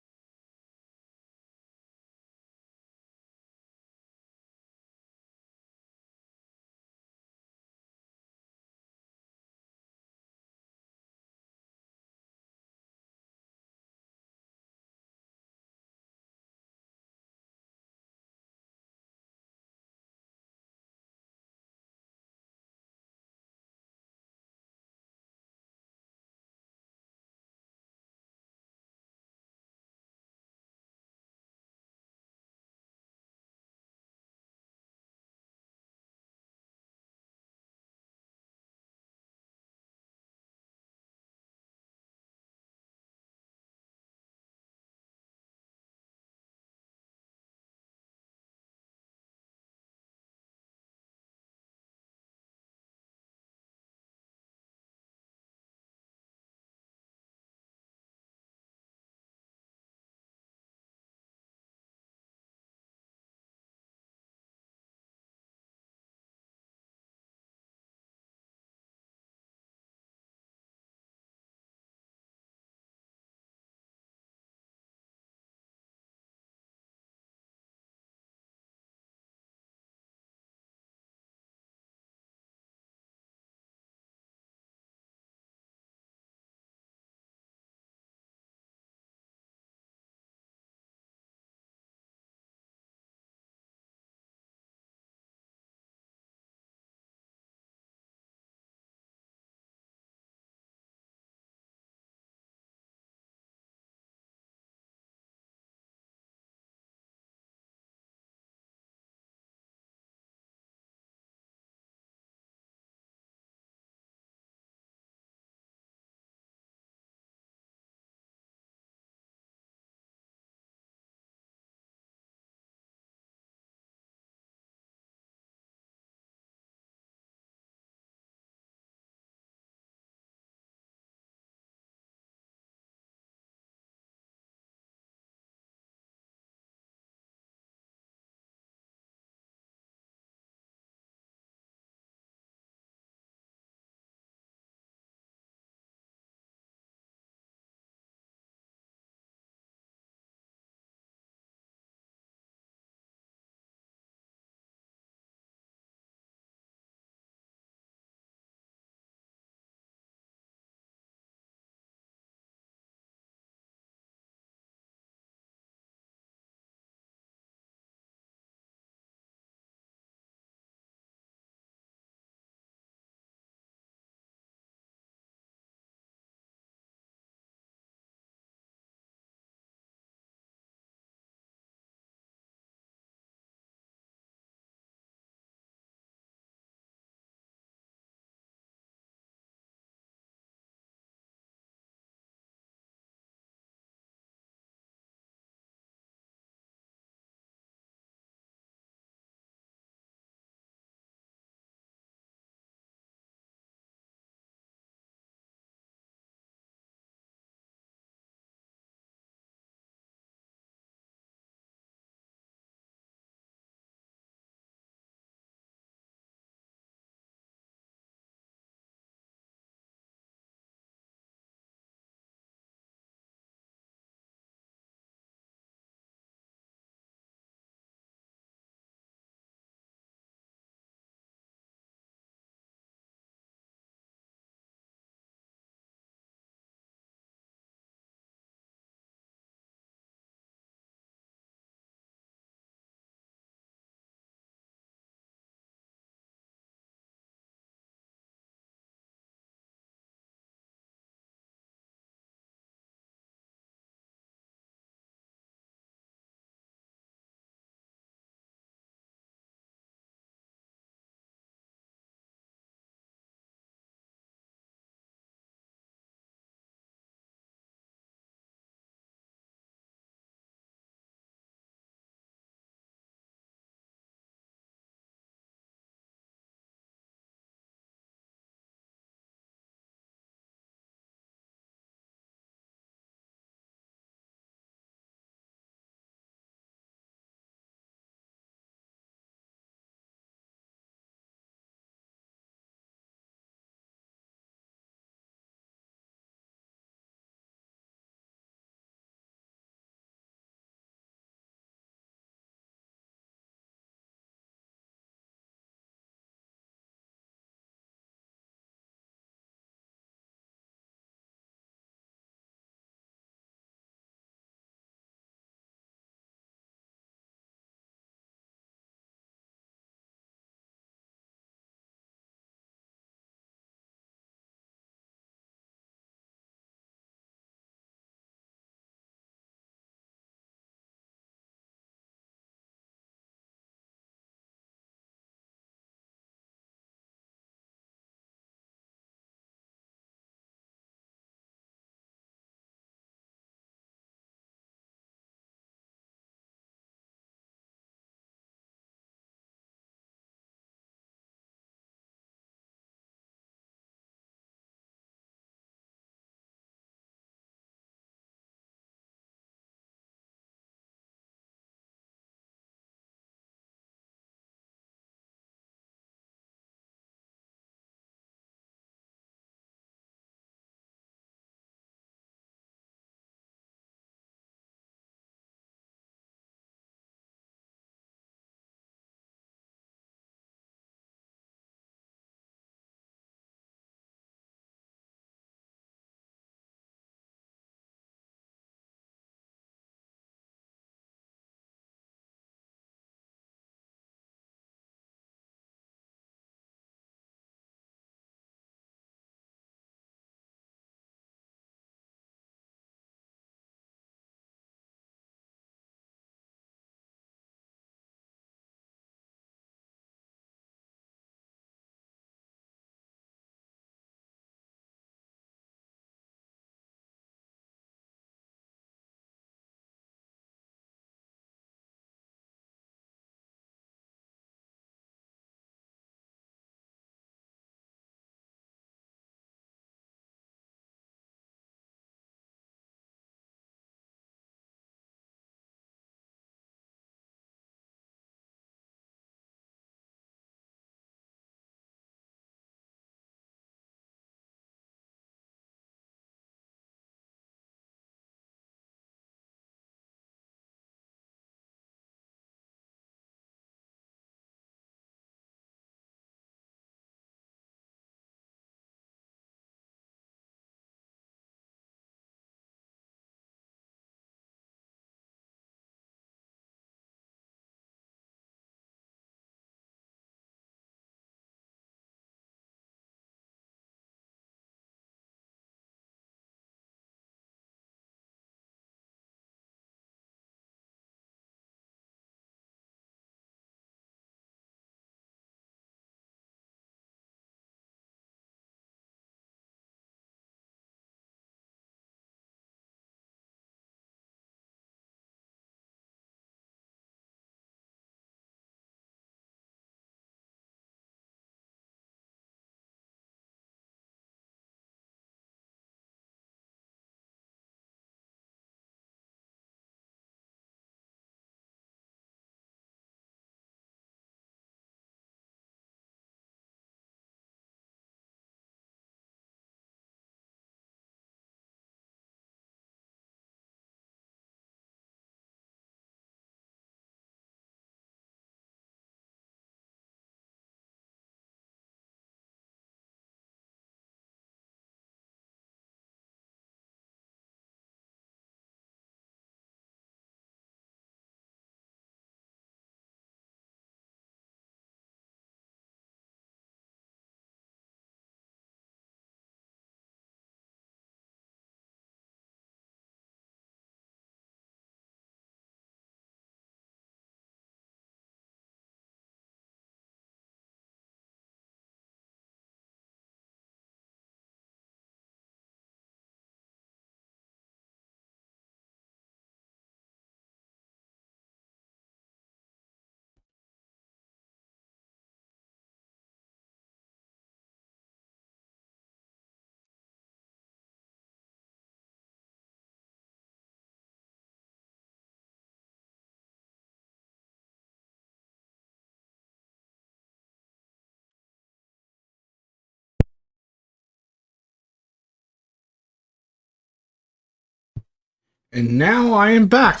And now I am back.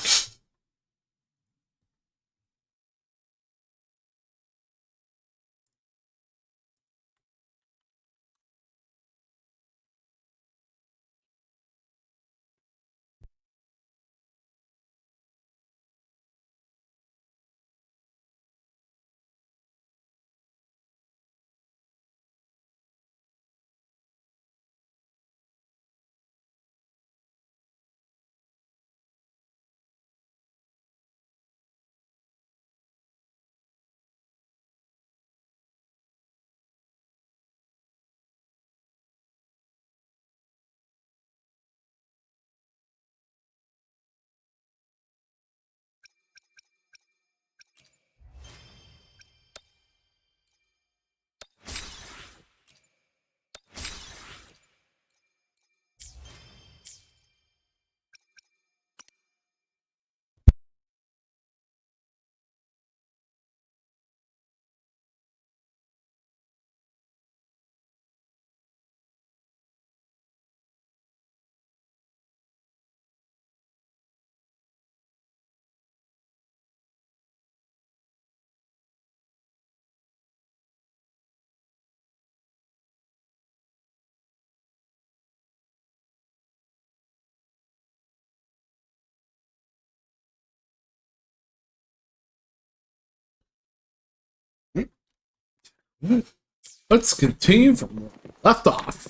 Let's continue from where we left off.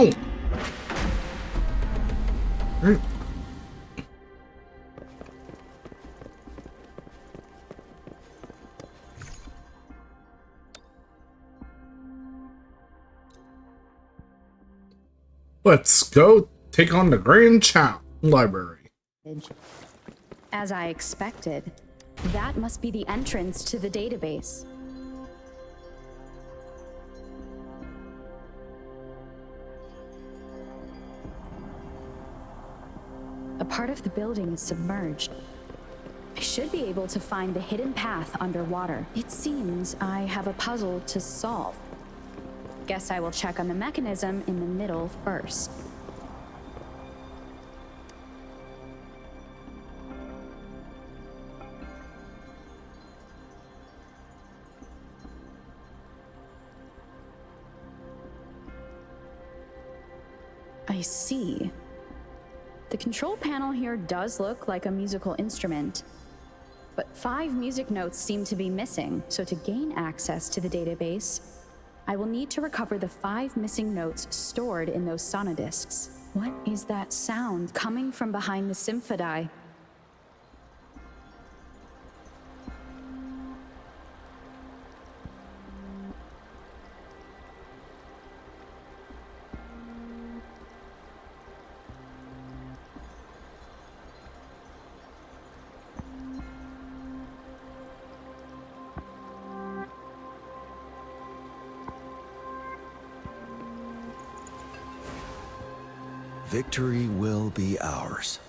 Oh. Right. Let's go take on the Grand Chow Library. As I expected, that must be the entrance to the database. A part of the building is submerged. I should be able to find the hidden path underwater. It seems I have a puzzle to solve. Guess I will check on the mechanism in the middle first. I see. The control panel here does look like a musical instrument, but 5 music notes seem to be missing, so to gain access to the database, I will need to recover the 5 missing notes stored in those sonodiscs. What is that sound coming from behind the symphodi? Victory will be ours.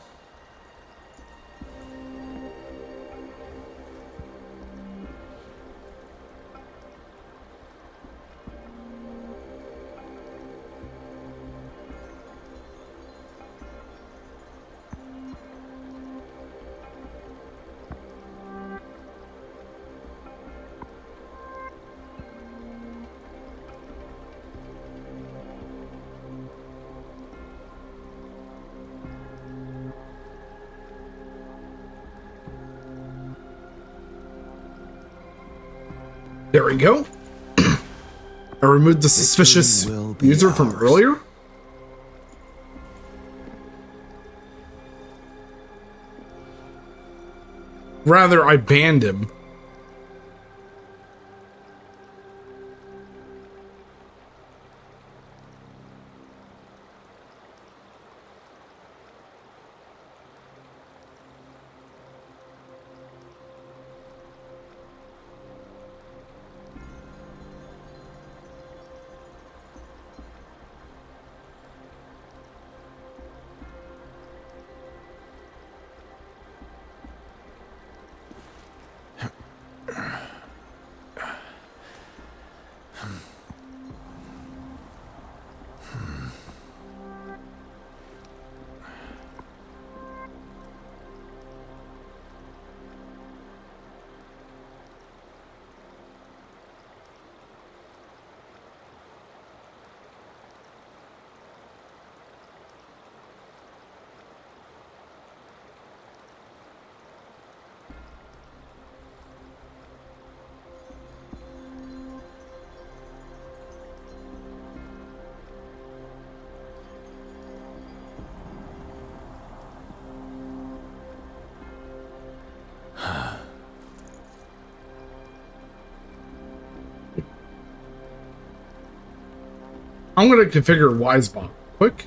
There we go. I removed the suspicious will be user from ours. earlier. Rather, I banned him. I'm going to configure Wisebot quick.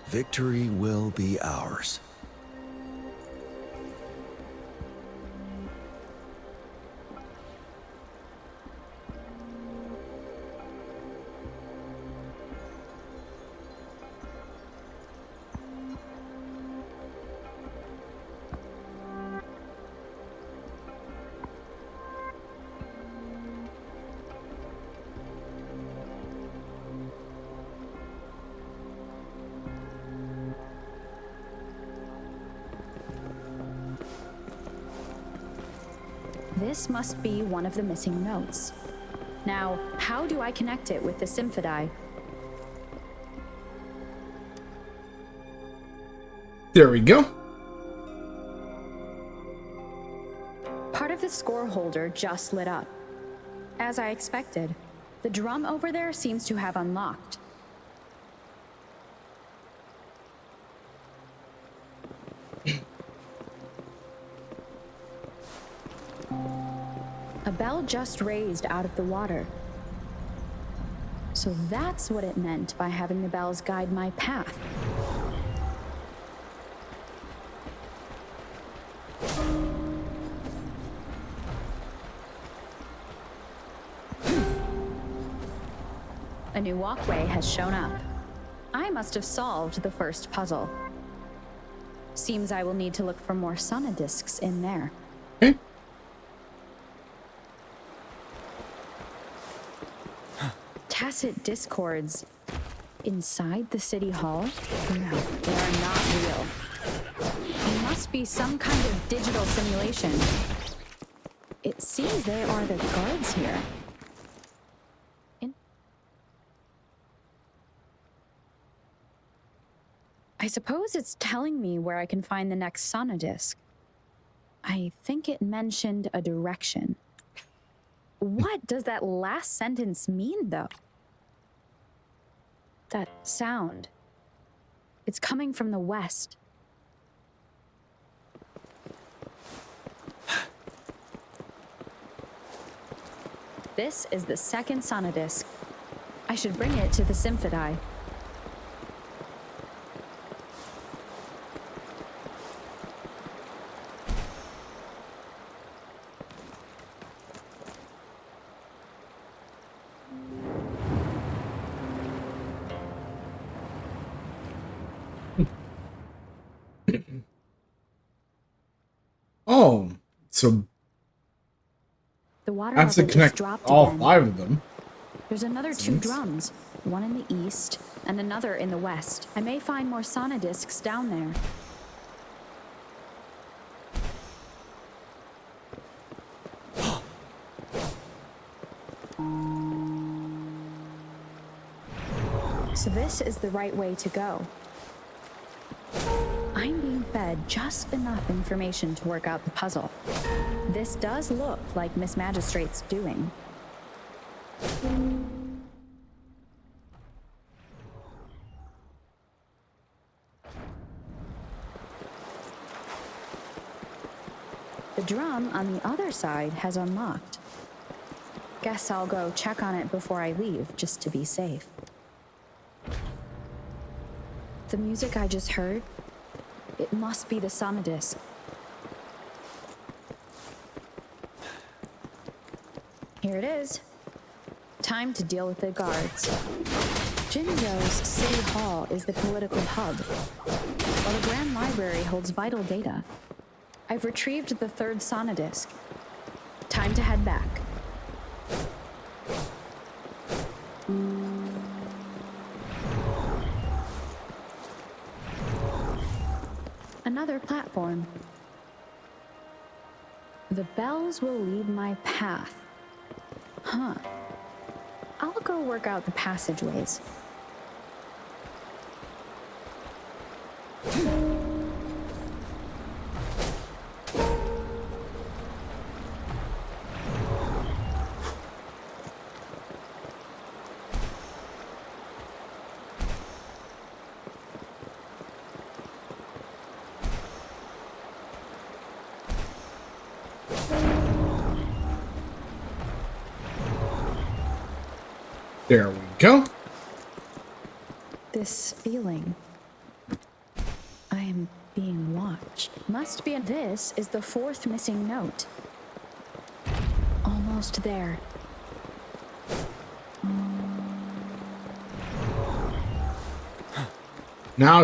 Victory will be ours. This must be one of the missing notes. Now, how do I connect it with the symphodi? There we go. Part of the score holder just lit up. As I expected, the drum over there seems to have unlocked. A bell just raised out of the water. So that's what it meant by having the bells guide my path. A new walkway has shown up. I must have solved the first puzzle. Seems I will need to look for more sonodiscs in there. Okay. Tacit discords inside the city hall? No, they are not real. It must be some kind of digital simulation. It seems they are the guards here. I suppose it's telling me where I can find the next sonodisc. I think it mentioned a direction. What does that last sentence mean, though? That sound. It's coming from the west. This is the second sonodisc. I should bring it to the Symphodi. Oh, so The water I have to level just connect dropped all again. 5 of them. There's another 2 drums, one in the east and another in the west. I may find more sonodiscs down there. So this is the right way to go. I'm being fed just enough information to work out the puzzle. This does look like Miss Magistrate's doing. The drum on the other side has unlocked. Guess I'll go check on it before I leave, just to be safe. The music I just heard, it must be the sonodisc. Here it is. Time to deal with the guards. Jinzhou's City Hall is the political hub, while the Grand Library holds vital data. I've retrieved the third sonodisc. Time to head back. Another platform. The bells will lead my path. Huh. I'll go work out the passageways. There we go. This feeling. I am being watched. Must be. This is the fourth missing note. Almost there. Now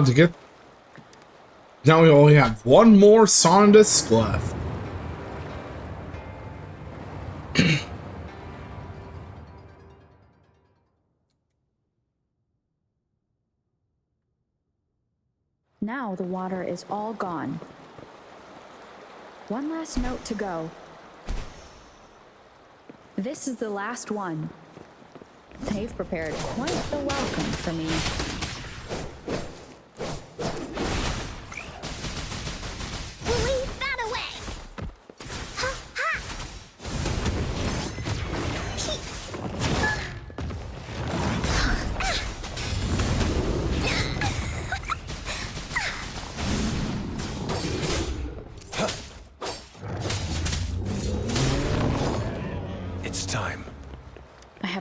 we only have one more sonodisc left. Now the water is all gone. One last note to go. This is the last one. They've prepared quite the welcome for me. Leave that away! Ha ha!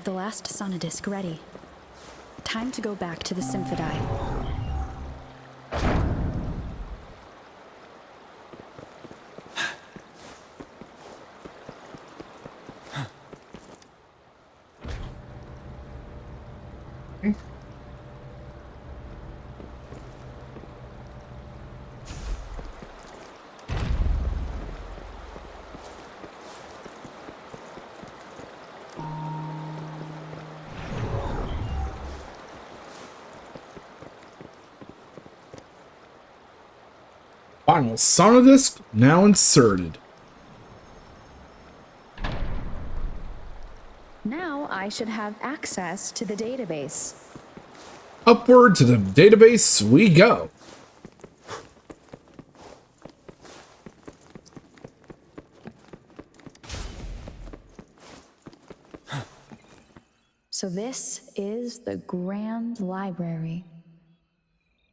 have the last sonodisk ready. Time to go back to the Symphodi. Final sonodisk now inserted. Now I should have access to the database. Upward to the database we go. So this is the Grand Library.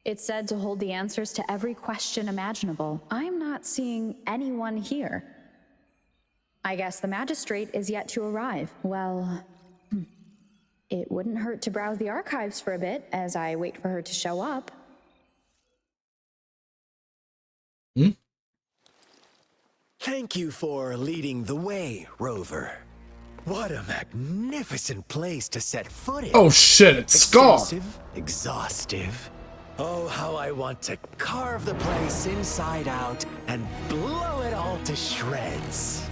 It's said to hold the answers to every question imaginable. I'm not seeing anyone here. I guess the magistrate is yet to arrive. Well, it wouldn't hurt to browse the archives for a bit as I wait for her to show up. Thank you for leading the way, Rover. What a magnificent place to set foot in. Oh shit, it's Scar. Extensive, exhaustive. Oh, how I want to carve the place inside out and blow it all to shreds.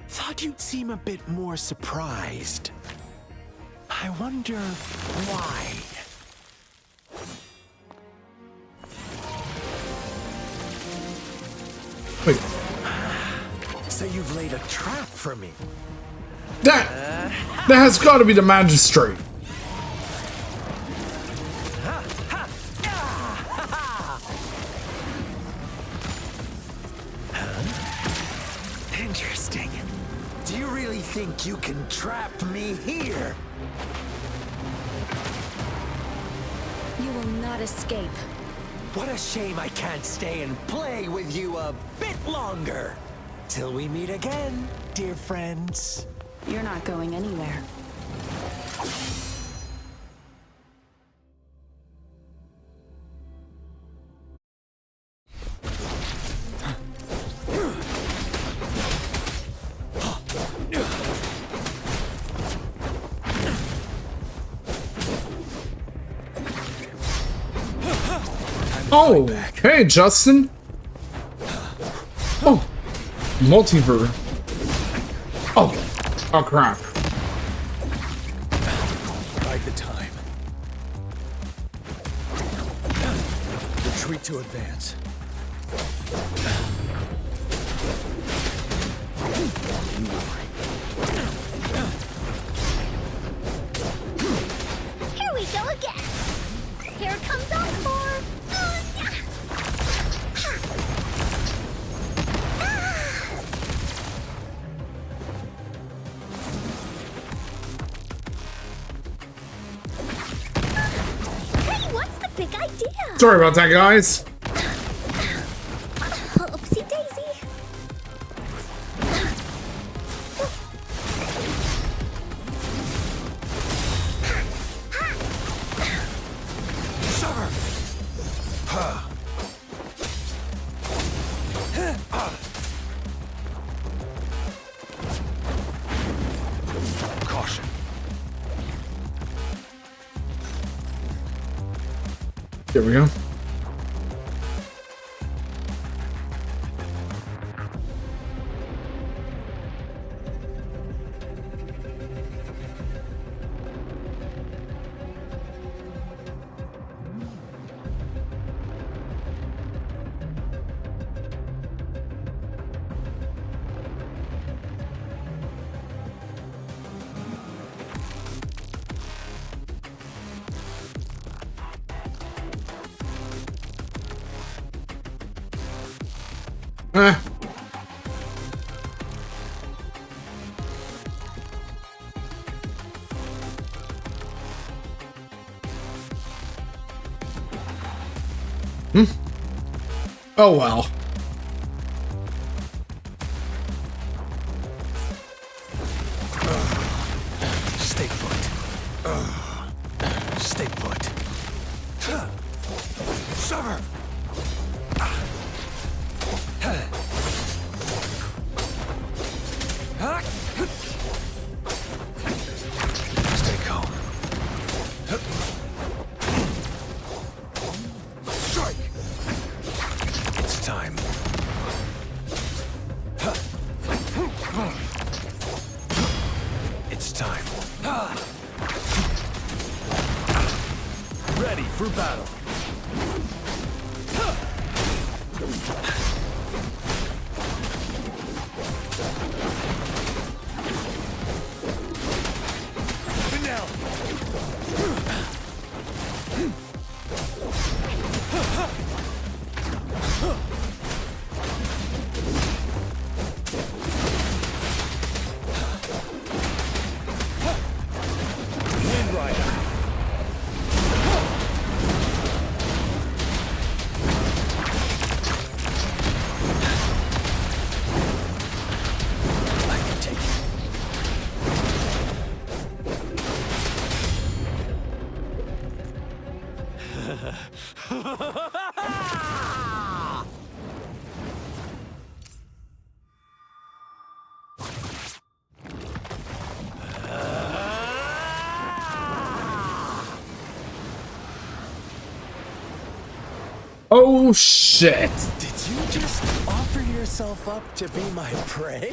Thought you'd seem a bit more surprised. I wonder why. Wait, So you've laid a trap for me. that has got to be the magistrate. Interesting. Do you really think you can trap me here? You will not escape. What a shame I can't stay and play with you a bit longer. Till we meet again, dear friends. You're not going anywhere. Oh, hey, Justin. Oh, multiverse. Oh crap. Bide the time. Retreat to advance. Here we go again. Here comes Encore. Hey, what's the big idea? Sorry about that, guys. Oopsie daisy. Caution. There we go. Eh. Oh well. Oh shit! Did you just offer yourself up to be my prey?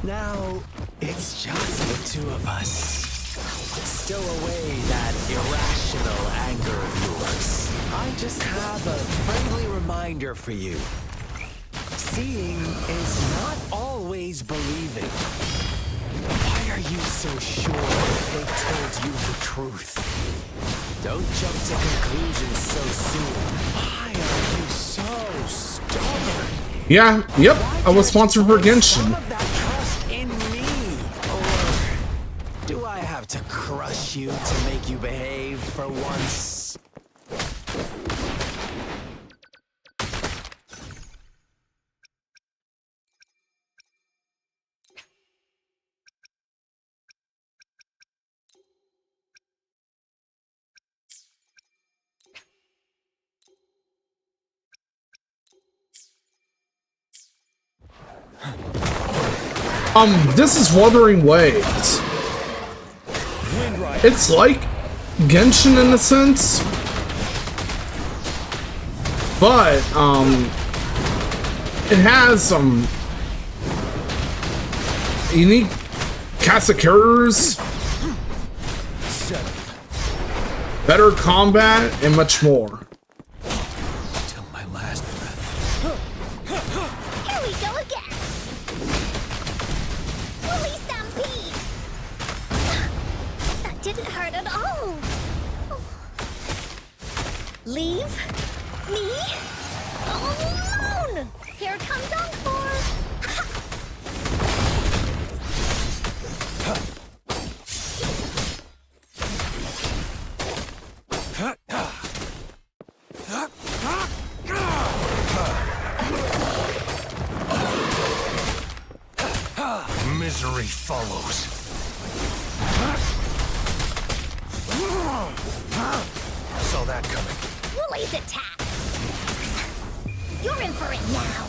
Now, it's just the two of us. Stow away that irrational anger of yours. I just have a friendly reminder for you. Seeing is not always believing. Why are you so sure they told you the truth? Don't jump to conclusions so soon. Why are you so stubborn? Yeah, yep, I was sponsored for Genshin. Some of that trust in me, or do I have to crush you to make you behave for once? This is Wuthering Waves. It's like Genshin in a sense, but it has some unique cast of characters, better combat, and much more. Till my last breath. Here we go again. Holy stampede! That didn't hurt at all. Leave me alone. Here comes Encore. Misery follows. Saw that coming. Woolly's attack. You're in for it now.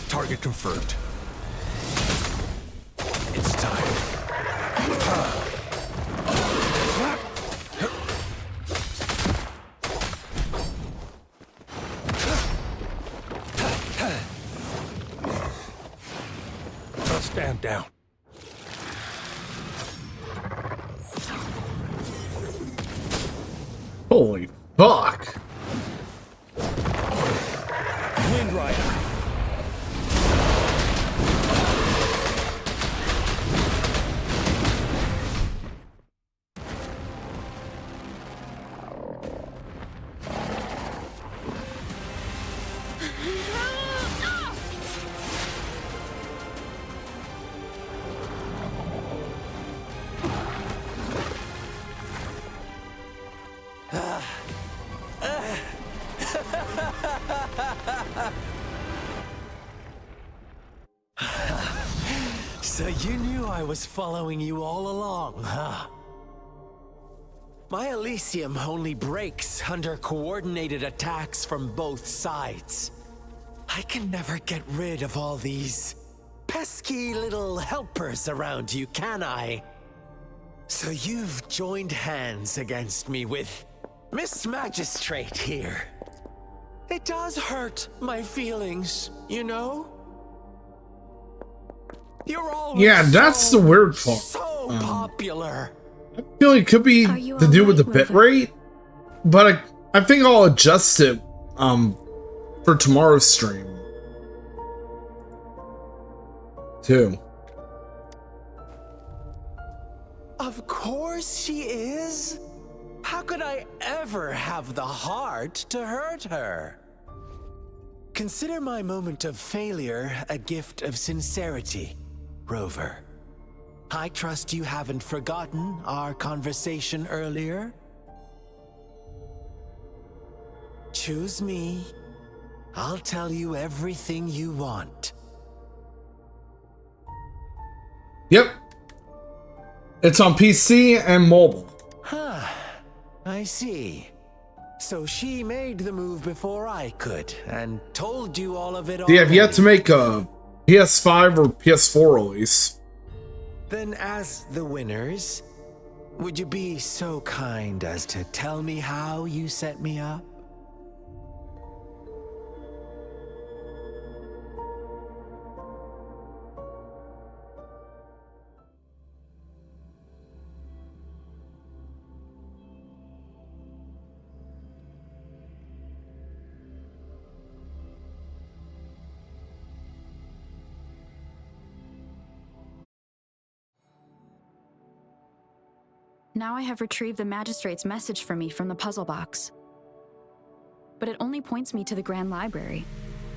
Target confirmed. It's time. Stand down. Holy fuck! Wind Rider. So you knew I was following you all along, huh? My Elysium only breaks under coordinated attacks from both sides. I can never get rid of all these pesky little helpers around you, can I? So you've joined hands against me with Miss Magistrate here. It does hurt my feelings, you know? You're always Yeah, that's the weird part. So popular. I feel it could be Are you to do with the alright, bit River? rate. but I think I'll adjust it for tomorrow's stream too. Of course she is. How could I ever have the heart to hurt her? Consider my moment of failure a gift of sincerity, Rover. I trust you haven't forgotten our conversation earlier. Choose me. I'll tell you everything you want. Yep. It's on PC and mobile. Huh. I see. So she made the move before I could, and told you all of it already. They have yet to make a PS5 or PS4 release. Then as the winners, would you be so kind as to tell me how you set me up? Now I have retrieved the magistrate's message for me from the puzzle box. But it only points me to the Grand Library.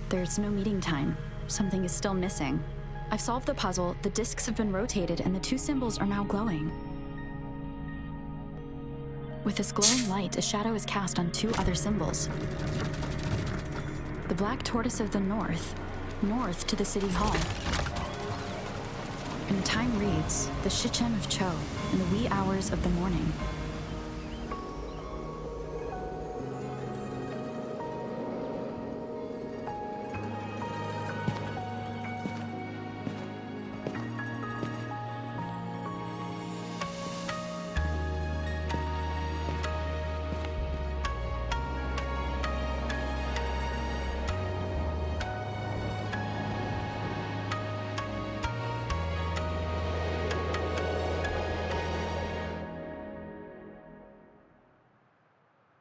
There's no meeting time. Something is still missing. I've solved the puzzle, the discs have been rotated, and the two symbols are now glowing. With this glowing light, a shadow is cast on two other symbols. The black tortoise of the north to the city hall. And the time reads, the Shichen of Cho, in the wee hours of the morning.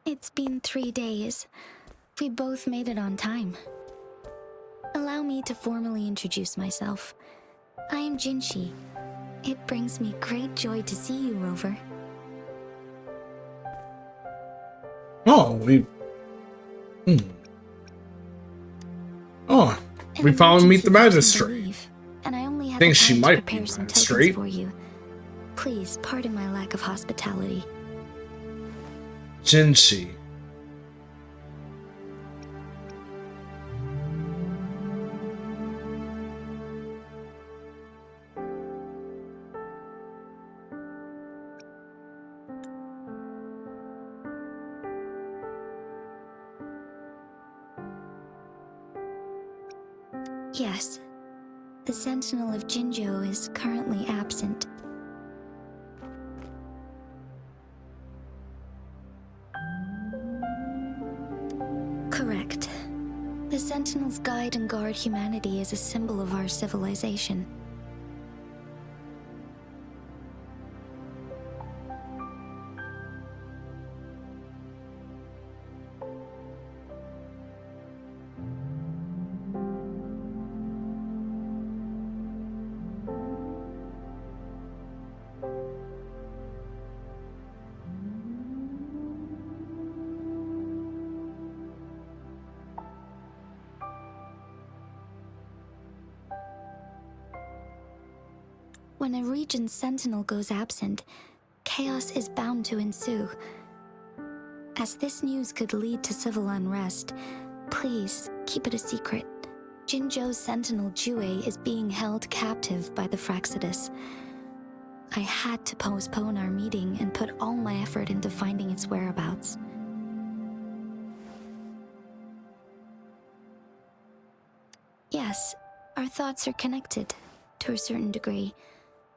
It's been 3 days. We both made it on time. Allow me to formally introduce myself. I am Jinshi. It brings me great joy to see you, Rover. Oh, Oh, we finally meet the magistrate. And I only had Think the she time to might be prepare some magistrate. tokens for you. Please pardon my lack of hospitality. Jinshi. Yes. The Sentinel of Jinzhou is currently absent. Correct. The Sentinels guide and guard humanity as a symbol of our civilization. When a region's sentinel goes absent, chaos is bound to ensue. As this news could lead to civil unrest, please keep it a secret. Jinzhou's sentinel Jue is being held captive by the Fraxidus. I had to postpone our meeting and put all my effort into finding its whereabouts. Yes, our thoughts are connected, to a certain degree.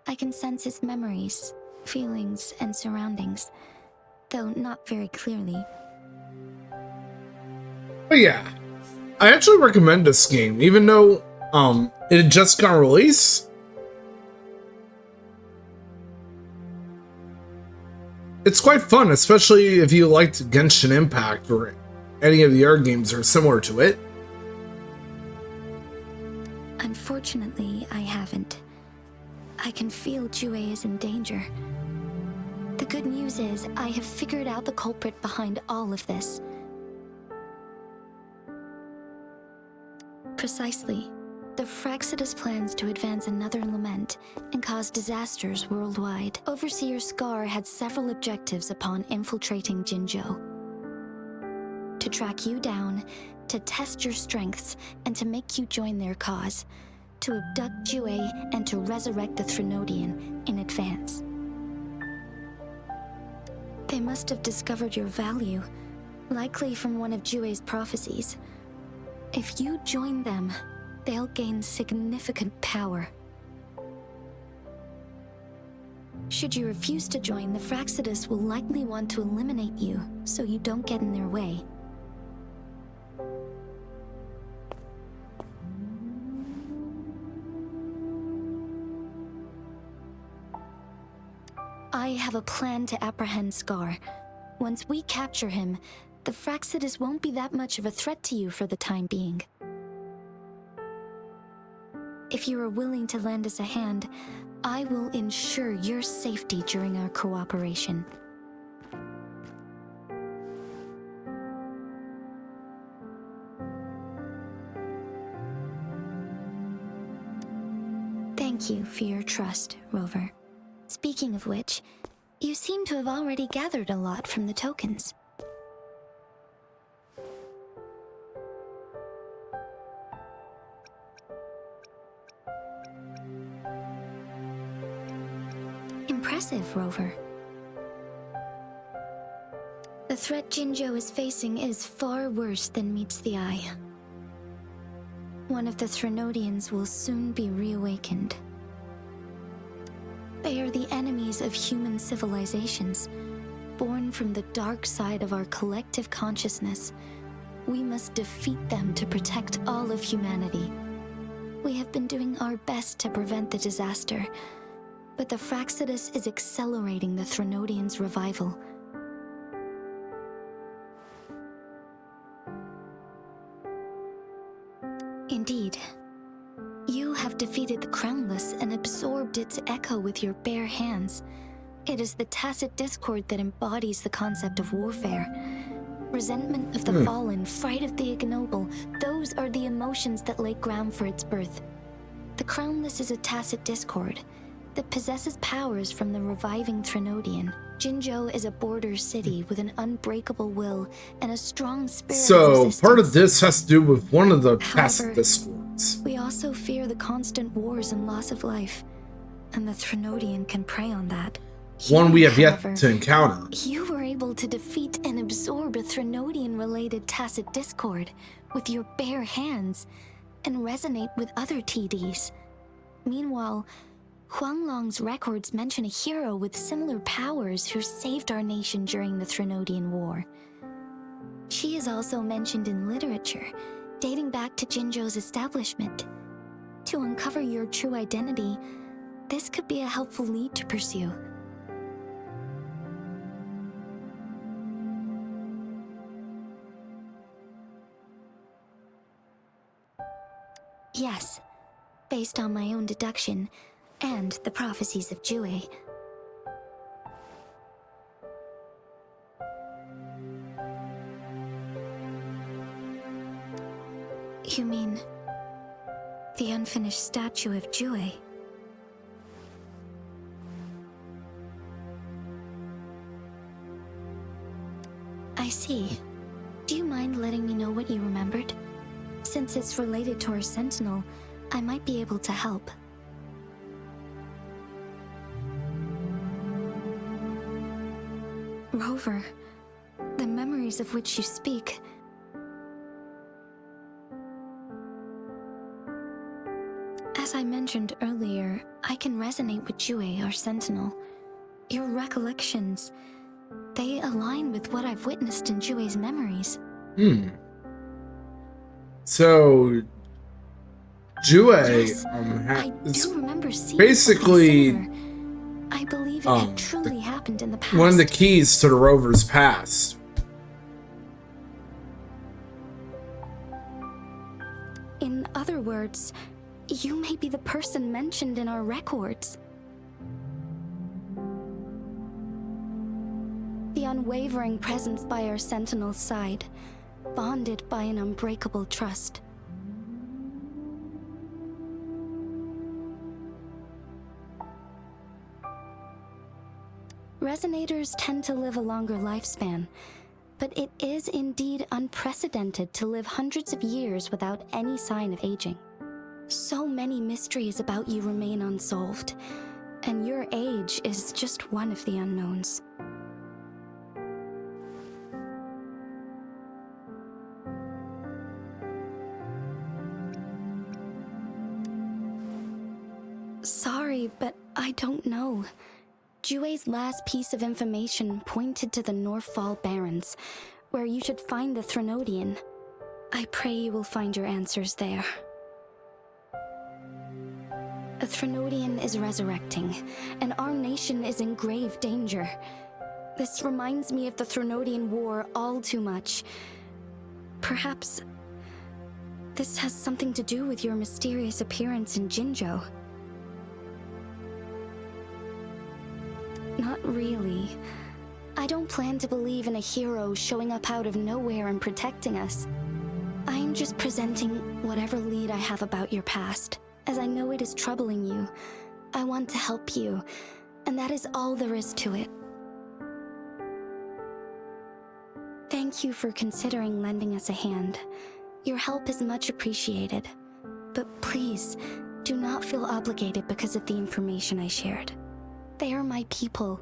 I can sense his memories, feelings, and surroundings, though not very clearly. But yeah, I actually recommend this game, even though it had just got released. It's quite fun, especially if you liked Genshin Impact or any of the other games that are similar to it. Unfortunately, I haven't. I can feel Jue is in danger. The good news is I have figured out the culprit behind all of this. Precisely. The Fraxidus plans to advance another lament and cause disasters worldwide. Overseer Scar had several objectives upon infiltrating Jinzhou. To track you down, to test your strengths, and to make you join their cause. To abduct Jue and to resurrect the Threnodian in advance. They must have discovered your value, likely from one of Jue's prophecies. If you join them, they'll gain significant power. Should you refuse to join, the Fraxidus will likely want to eliminate you, so you don't get in their way. I have a plan to apprehend Scar. Once we capture him, the Fraxidus won't be that much of a threat to you for the time being. If you are willing to lend us a hand, I will ensure your safety during our cooperation. Thank you for your trust, Rover. Speaking of which, you seem to have already gathered a lot from the tokens. Impressive, Rover. The threat Jinzhou is facing is far worse than meets the eye. One of the Threnodians will soon be reawakened. They are the enemies of human civilizations, born from the dark side of our collective consciousness. We must defeat them to protect all of humanity. We have been doing our best to prevent the disaster, but the Fraxidus is accelerating the Threnodians' revival. Indeed. You have defeated the Crownless and absorbed its echo with your bare hands. It is the tacit discord that embodies the concept of warfare. Resentment of the fallen, fright of the ignoble, those are the emotions that lay ground for its birth. The Crownless is a tacit discord that possesses powers from the reviving Threnodian. Jinzhou is a border city with an unbreakable will and a strong spirit of So resistance. part of this has to do with one of the However, tacit discords. We also fear the constant wars and loss of life, and the Threnodian can prey on that. One we have yet However, to encounter. You were able to defeat and absorb a Threnodian-related tacit discord with your bare hands and resonate with other TDs. Meanwhile, Huanglong's records mention a hero with similar powers who saved our nation during the Threnodian War. She is also mentioned in literature, dating back to Jinzhou's establishment. To uncover your true identity, this could be a helpful lead to pursue. Yes, based on my own deduction and the prophecies of Jue. You mean the unfinished statue of Jue? I see. Do you mind letting me know what you remembered? Since it's related to our sentinel, I might be able to help. Rover, the memories of which you speak. As I mentioned earlier, I can resonate with Jue, our sentinel. Your recollections, they align with what I've witnessed in Jue's memories. So, Jue Yes, I is do remember seeing basically something similar. I believe it had truly happened in the past. One of the keys to the rover's past. In other words, you may be the person mentioned in our records. The unwavering presence by our sentinel's side, bonded by an unbreakable trust. Resonators tend to live a longer lifespan, but it is indeed unprecedented to live hundreds of years without any sign of aging. So many mysteries about you remain unsolved, and your age is just one of the unknowns. Sorry, but I don't know. Jue's last piece of information pointed to the Northfall Barrens, where you should find the Threnodian. I pray you will find your answers there. A Threnodian is resurrecting, and our nation is in grave danger. This reminds me of the Threnodian War all too much. Perhaps this has something to do with your mysterious appearance in Jinzhou. Not really. I don't plan to believe in a hero showing up out of nowhere and protecting us. I'm just presenting whatever lead I have about your past, as I know it is troubling you. I want to help you, and that is all there is to it. Thank you for considering lending us a hand. Your help is much appreciated. But please, do not feel obligated because of the information I shared. They are my people,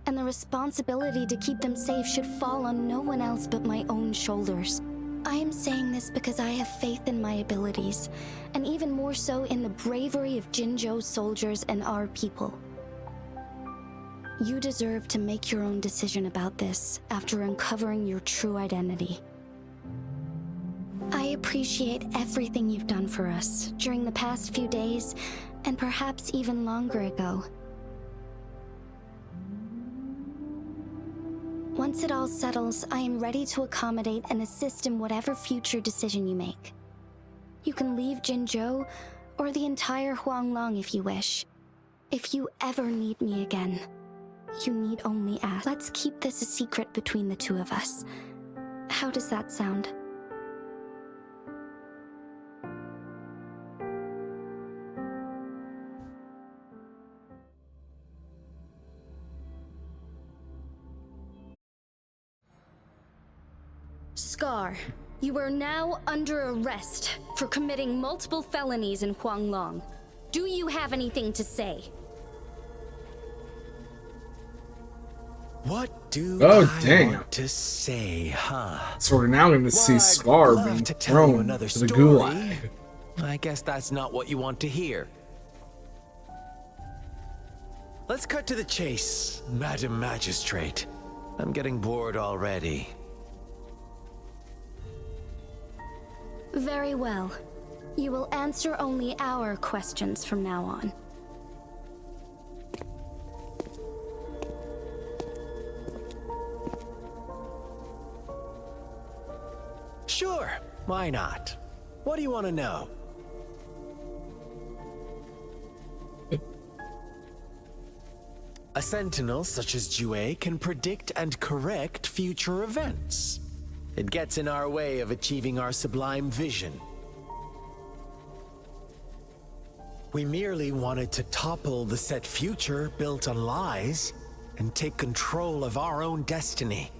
and the responsibility to keep them safe should fall on no one else but my own shoulders. I am saying this because I have faith in my abilities, and even more so in the bravery of Jinzhou's soldiers and our people. You deserve to make your own decision about this after uncovering your true identity. I appreciate everything you've done for us during the past few days, and perhaps even longer ago. Once it all settles, I am ready to accommodate and assist in whatever future decision you make. You can leave Jinzhou, or the entire Huanglong if you wish. If you ever need me again, you need only ask. Let's keep this a secret between the two of us. How does that sound? Scar, you are now under arrest for committing multiple felonies in Huanglong. Do you have anything to say? What do Oh, I damn. want to say, huh? So we're now going to see Well, I'd Scar love being to tell you thrown another to the story. gulag. I guess that's not what you want to hear. Let's cut to the chase, Madam Magistrate. I'm getting bored already. Very well. You will answer only our questions from now on. Sure, why not? What do you want to know? A sentinel such as Jue can predict and correct future events. It gets in our way of achieving our sublime vision. We merely wanted to topple the set future built on lies and take control of our own destiny.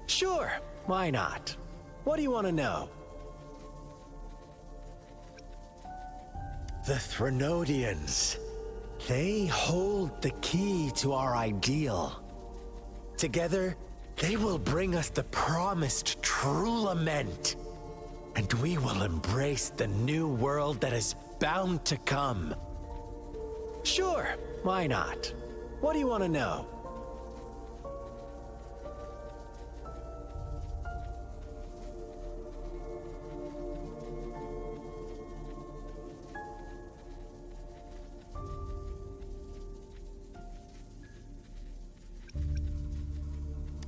Sure, why not? What do you want to know? The Threnodians. They hold the key to our ideal. Together, they will bring us the promised true lament. And we will embrace the new world that is bound to come. Sure, why not? What do you want to know?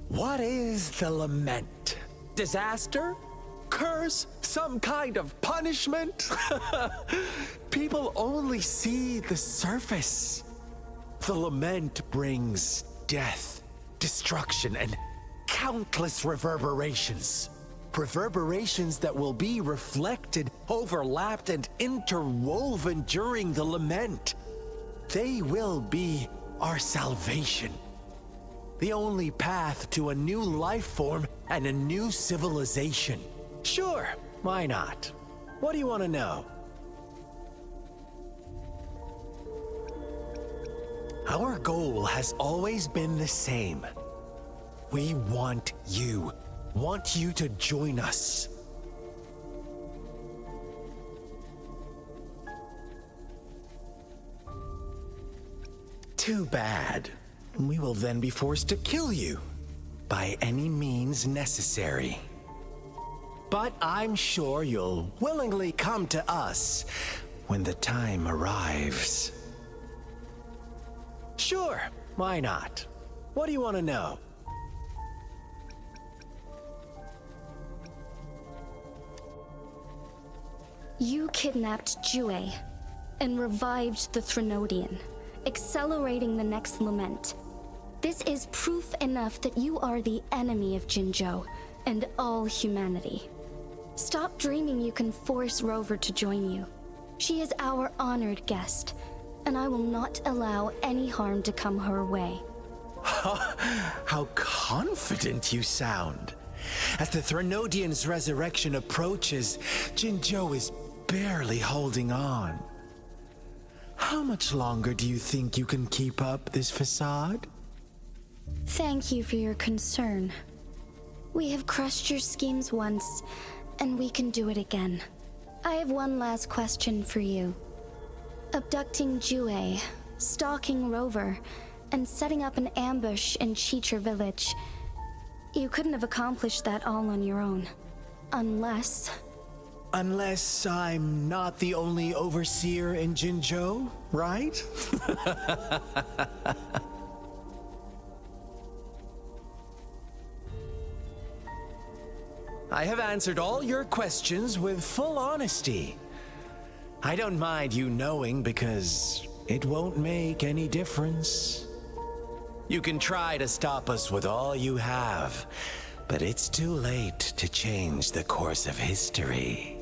What is the lament? Disaster? Curse? Some kind of punishment? People only see the surface. The lament brings death, destruction, and countless reverberations. Reverberations that will be reflected, overlapped, and interwoven during the lament. They will be our salvation. The only path to a new life form and a new civilization. Sure, why not? What do you want to know? Our goal has always been the same. We want you to join us. Too bad. We will then be forced to kill you by any means necessary. But I'm sure you'll willingly come to us when the time arrives. Sure, why not? What do you want to know? You kidnapped Jue and revived the Threnodian, accelerating the next lament. This is proof enough that you are the enemy of Jinzhou and all humanity. Stop dreaming you can force Rover to join you. She is our honored guest, and I will not allow any harm to come her way. How confident you sound. As the Threnodian's resurrection approaches, Jinzhou is barely holding on. How much longer do you think you can keep up this facade? Thank you for your concern. We have crushed your schemes once, and we can do it again. I have one last question for you. Abducting Jue, stalking Rover, and setting up an ambush in Cheecher Village. You couldn't have accomplished that all on your own. Unless I'm not the only overseer in Jinzhou, right? I have answered all your questions with full honesty. I don't mind you knowing because it won't make any difference. You can try to stop us with all you have, but it's too late to change the course of history.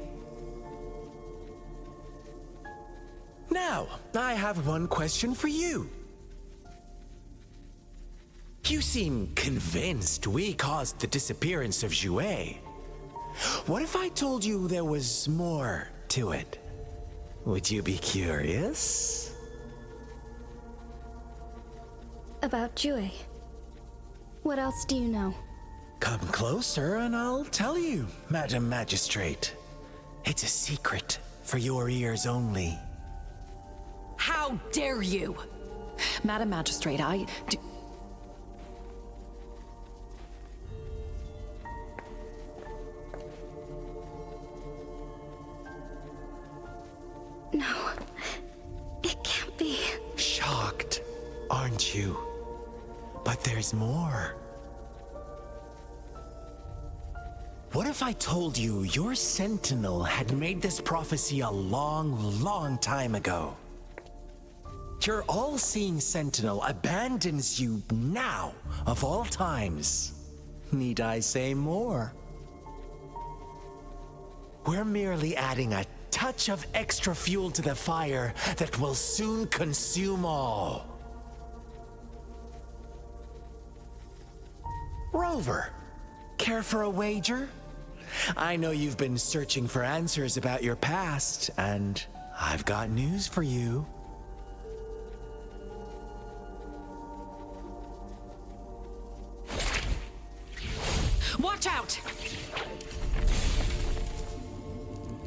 Now, I have one question for you. You seem convinced we caused the disappearance of Jue. What if I told you there was more to it? Would you be curious? about Jue. What else do you know? Come closer and I'll tell you, Madam Magistrate. It's a secret for your ears only. How dare you! Madam Magistrate, I do... No, it can't be. Shocked, aren't you? But there's more. What if I told you your sentinel had made this prophecy a long, long time ago? Your all-seeing sentinel abandons you now, of all times. Need I say more? We're merely adding a touch of extra fuel to the fire that will soon consume all. Rover, care for a wager? I know you've been searching for answers about your past, and I've got news for you. Watch out!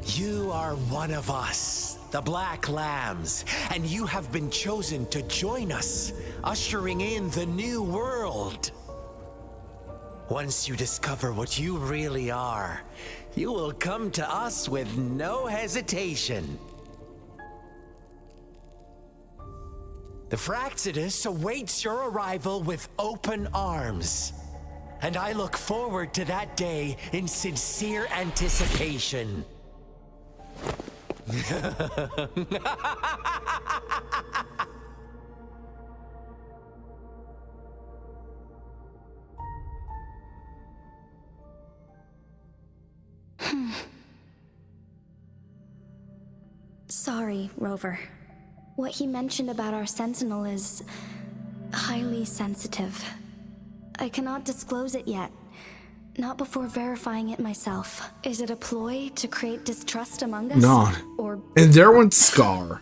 You are one of us, the Black Lambs, and you have been chosen to join us, ushering in the new world. Once you discover what you really are, you will come to us with no hesitation. The Fraxidus awaits your arrival with open arms. And I look forward to that day in sincere anticipation. Sorry, Rover. What he mentioned about our sentinel is highly sensitive. I cannot disclose it yet. Not before verifying it myself. Is it a ploy to create distrust among us? No. Or And there went Scar,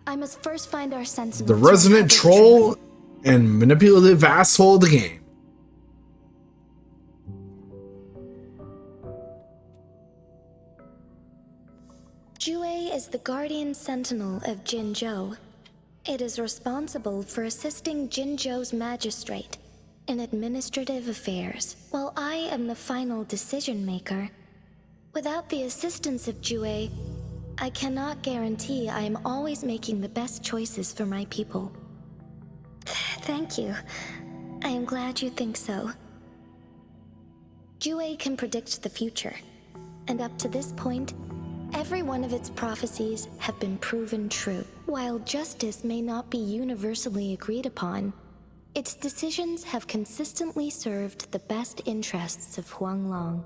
I must first find our sentinel. the to resident uncover the troll truth. and manipulative asshole of the game. Jue is the guardian sentinel of Jinzhou. It is responsible for assisting Jinzhou's magistrate in administrative affairs, while I am the final decision maker. Without the assistance of Jue, I cannot guarantee I am always making the best choices for my people. Thank you. I am glad you think so. Jue can predict the future, and up to this point, every one of its prophecies have been proven true. While justice may not be universally agreed upon, its decisions have consistently served the best interests of Huanglong.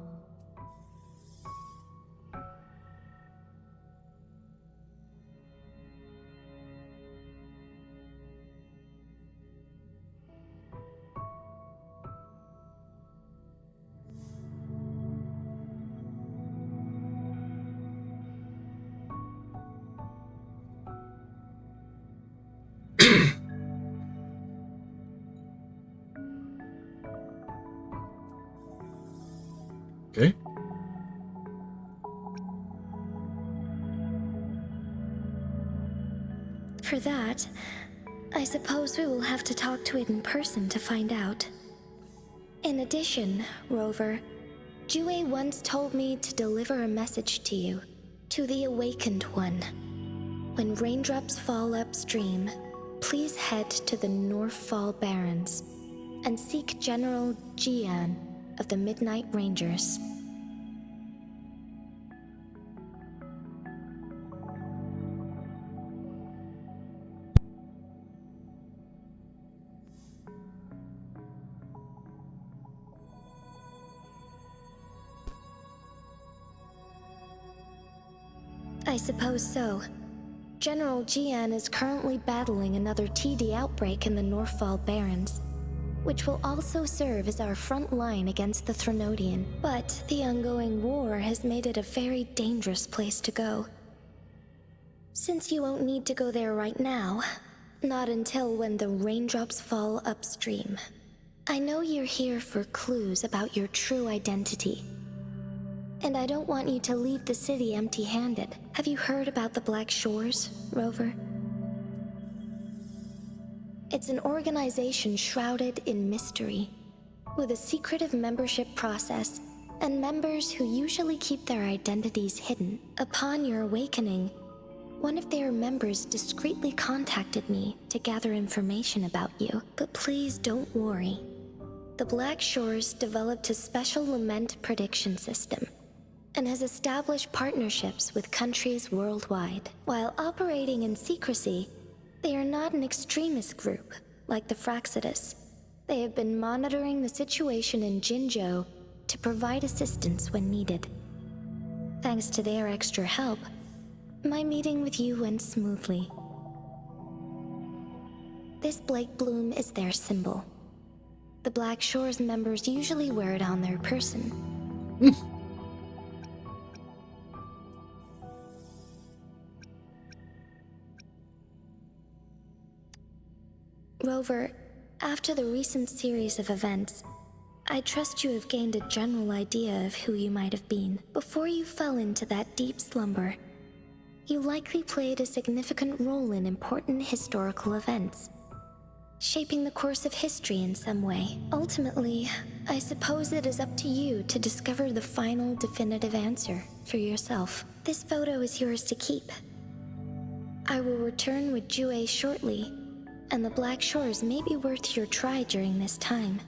Okay. For that, I suppose we will have to talk to it in person to find out. In addition, Rover, Jue once told me to deliver a message to you, to the Awakened One. When raindrops fall upstream, please head to the Northfall Barrens and seek General Jian of the Midnight Rangers. I suppose so. General Jian is currently battling another TD outbreak in the Northfall Barrens, which will also serve as our front line against the Threnodian. But the ongoing war has made it a very dangerous place to go. Since you won't need to go there right now, not until when the raindrops fall upstream. I know you're here for clues about your true identity. And I don't want you to leave the city empty-handed. Have you heard about the Black Shores, Rover? It's an organization shrouded in mystery, with a secretive membership process, and members who usually keep their identities hidden. Upon your awakening, one of their members discreetly contacted me to gather information about you. But please don't worry. The Black Shores developed a special lament prediction system and has established partnerships with countries worldwide. While operating in secrecy, they are not an extremist group like the Fraxidus. They have been monitoring the situation in Jinzhou to provide assistance when needed. Thanks to their extra help, my meeting with you went smoothly. This Blake Bloom is their symbol. The Black Shores members usually wear it on their person. Rover, after the recent series of events, I trust you have gained a general idea of who you might have been. Before you fell into that deep slumber, you likely played a significant role in important historical events, shaping the course of history in some way. Ultimately, I suppose it is up to you to discover the final definitive answer for yourself. This photo is yours to keep. I will return with Jue shortly, and the Black Shores may be worth your try during this time.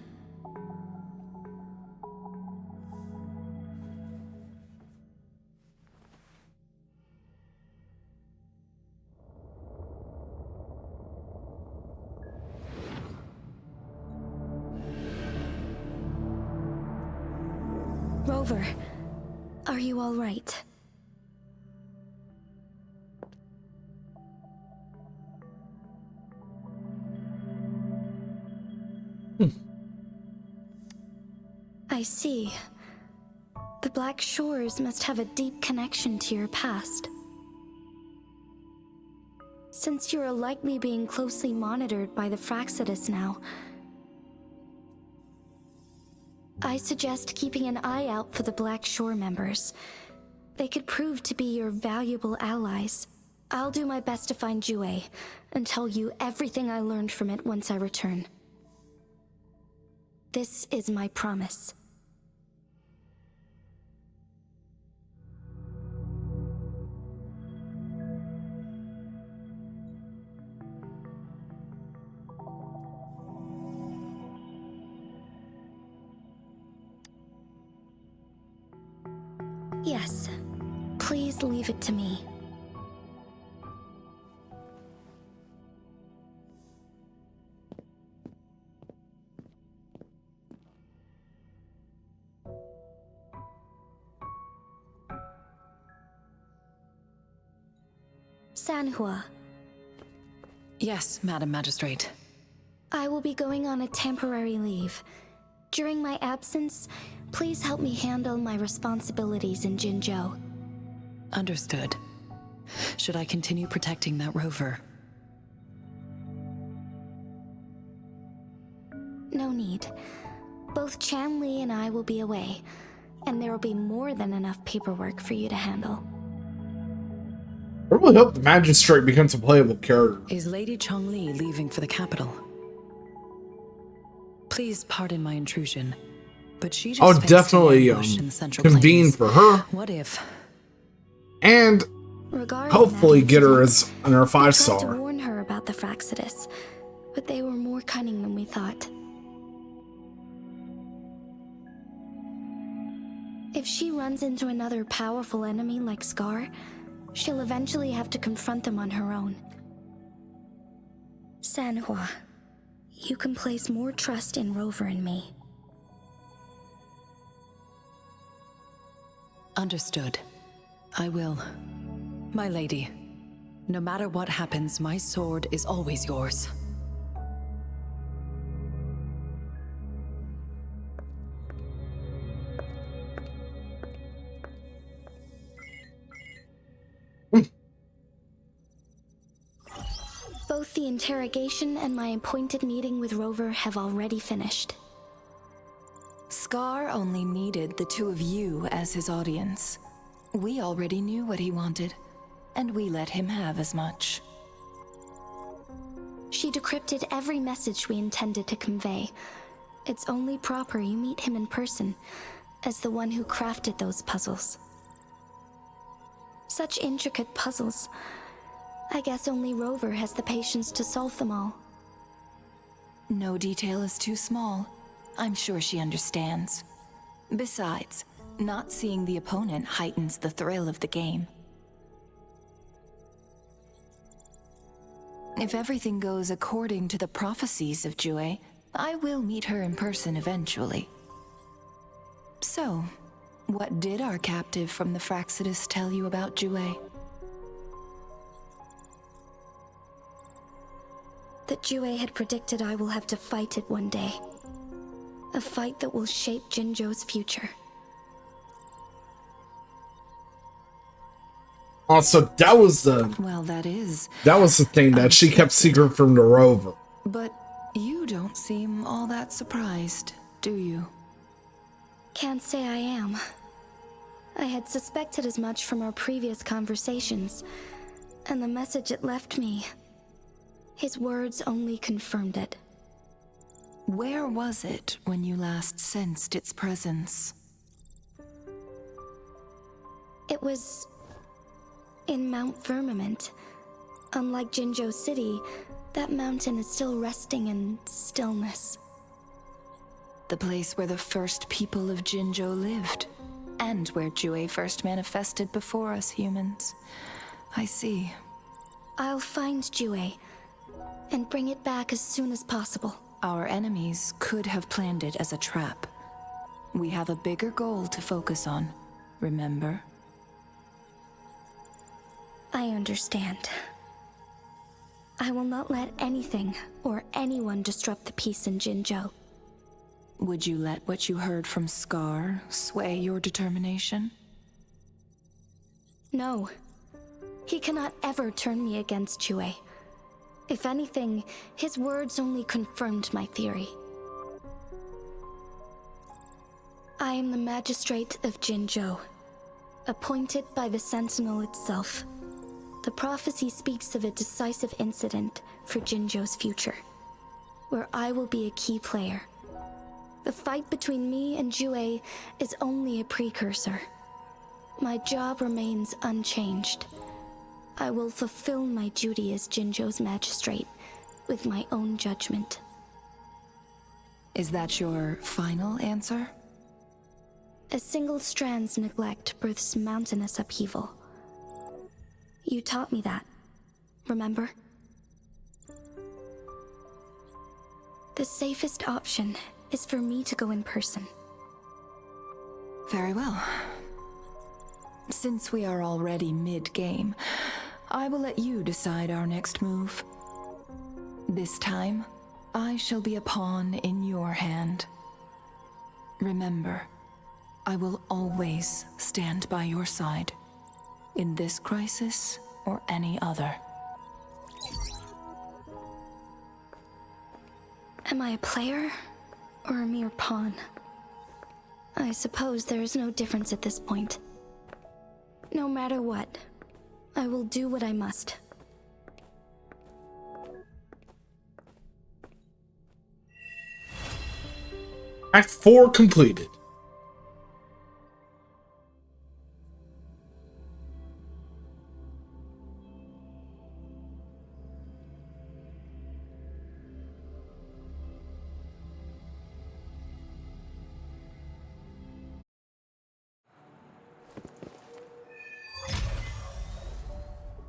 Rover, are you all right? I see. The Black Shores must have a deep connection to your past. Since you are likely being closely monitored by the Fraxidus now, I suggest keeping an eye out for the Black Shore members. They could prove to be your valuable allies. I'll do my best to find Jue and tell you everything I learned from it once I return. This is my promise. Yes. Please leave it to me. Sanhua, Yes, Madam Magistrate. I will be going on a temporary leave. During my absence, please help me handle my responsibilities in Jinzhou. Understood. Should I continue protecting that rover? No need. Both Chanli and I will be away, and there will be more than enough paperwork for you to handle. I really hope the magistrate becomes a playable character. Is Lady Chongli leaving for the capital? Please pardon my intrusion, but she just I'll faced an definitely ambush in the Central convene Plains. for her What if? and Regarding hopefully that get her incident, as on her I tried 5-star. to warn her about the Fraxidus, but they were more cunning than we thought. If she runs into another powerful enemy like Scar, she'll eventually have to confront them on her own. Sanhua, you can place more trust in Rover and me. Understood. I will. My lady, no matter what happens, my sword is always yours. Both the interrogation and my appointed meeting with Rover have already finished. Scar only needed the two of you as his audience. We already knew what he wanted, and we let him have as much. She decrypted every message we intended to convey. It's only proper you meet him in person, as the one who crafted those puzzles. Such intricate puzzles. I guess only Rover has the patience to solve them all. No detail is too small. I'm sure she understands. Besides, not seeing the opponent heightens the thrill of the game. If everything goes according to the prophecies of Jue, I will meet her in person eventually. So, what did our captive from the Fraxidus tell you about Jue? That Jue had predicted I will have to fight it one day. A fight that will shape Jinzhou's future. Also, that was the Well, that is. thing that she kept secret from the rover. But you don't seem all that surprised, do you? Can't say I am. I had suspected as much from our previous conversations, and the message it left me. His words only confirmed it. Where was it when you last sensed its presence? It was in Mount Firmament. Unlike Jinzhou City, that mountain is still resting in stillness. The place where the first people of Jinzhou lived, and where Jue first manifested before us humans. I see. I'll find Jue and bring it back as soon as possible. Our enemies could have planned it as a trap. We have a bigger goal to focus on, remember? I understand. I will not let anything or anyone disrupt the peace in Jinzhou. Would you let what you heard from Scar sway your determination? No. He cannot ever turn me against Jue. If anything, his words only confirmed my theory. I am the magistrate of Jinzhou, appointed by the Sentinel itself. The prophecy speaks of a decisive incident for Jinzhou's future, where I will be a key player. The fight between me and Jue is only a precursor. My job remains unchanged. I will fulfill my duty as Jinzhou's magistrate with my own judgment. Is that your final answer? A single strand's neglect births mountainous upheaval. You taught me that, remember? The safest option is for me to go in person. Very well. Since we are already mid-game, I will let you decide our next move. This time, I shall be a pawn in your hand. Remember, I will always stand by your side, in this crisis or any other. Am I a player or a mere pawn? I suppose there is no difference at this point. No matter what, I will do what I must. Act 4 completed.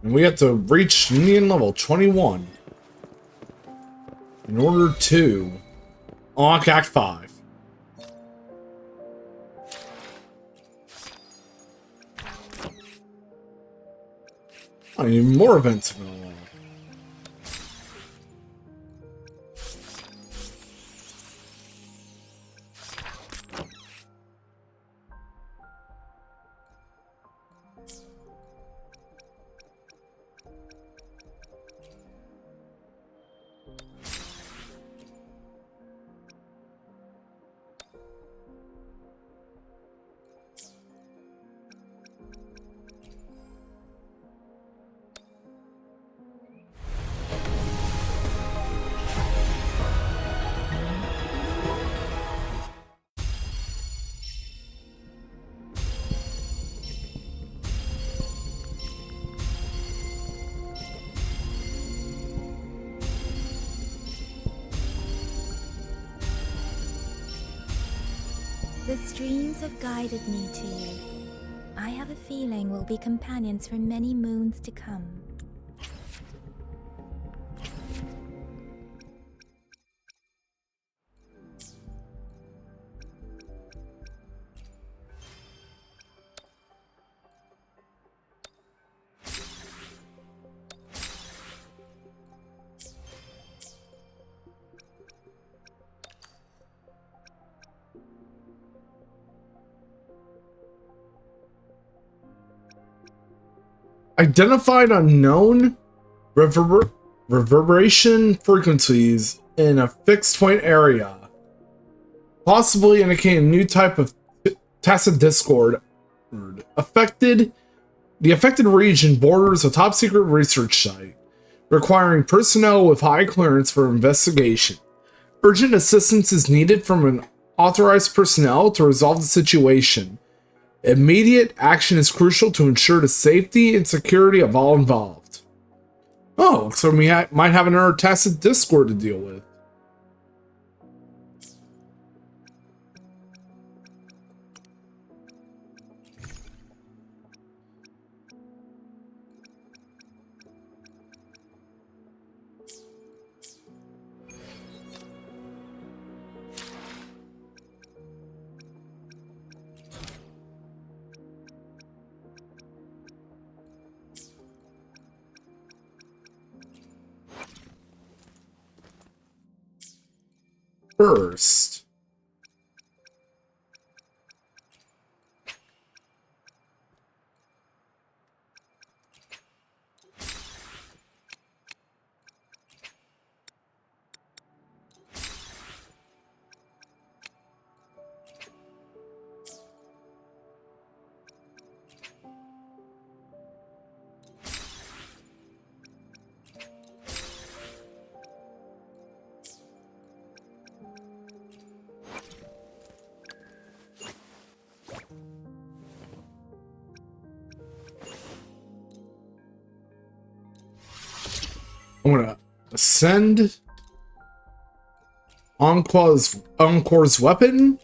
And we have to reach Union level 21 in order to unlock Act 5. I need more events going on. The streams have guided me to you. I have a feeling we'll be companions for many moons to come. Identified unknown reverberation frequencies in a fixed point area, possibly indicating a new type of tacit discord. The affected region borders a top secret research site, requiring personnel with high clearance for investigation. Urgent assistance is needed from an authorized personnel to resolve the situation. Immediate action is crucial to ensure the safety and security of all involved. Oh, so we might have another tacit discord to deal with. first. I'm gonna ascend Encore's weapon.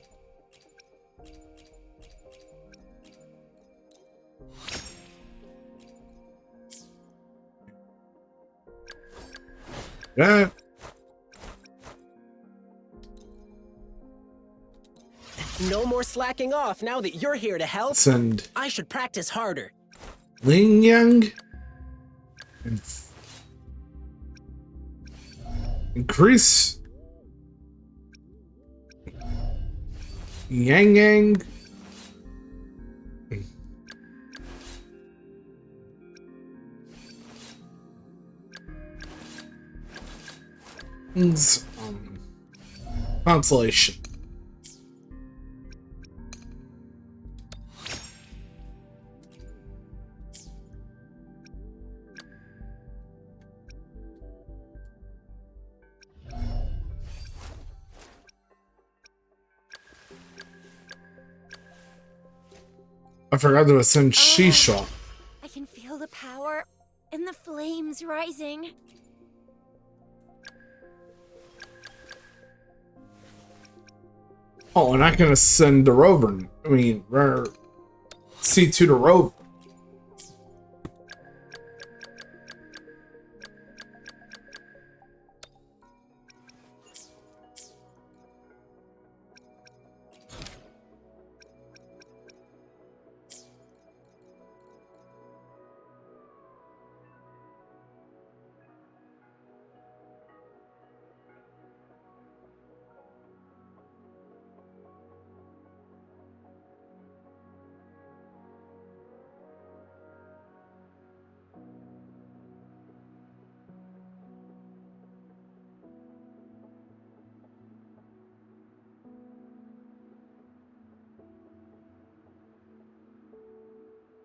Yeah. No more slacking off now that you're here to help. Ascend I should practice harder. Ling Yang. Increase Yang Yang. Consolation. I forgot to ascend Shisha. I can feel the power and the flames rising. Oh, and I can ascend the rover. I mean, C2 the rover.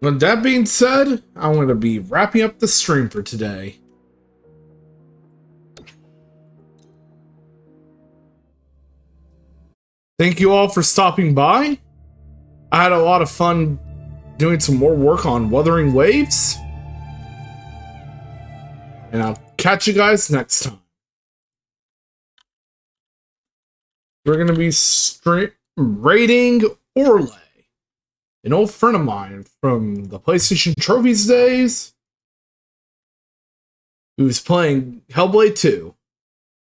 With that being said, I'm going to be wrapping up the stream for today. Thank you all for stopping by. I had a lot of fun doing some more work on Wuthering Waves. And I'll catch you guys next time. We're going to be raiding Orlais, an old friend of mine from the PlayStation Trophies days, who's playing Hellblade 2.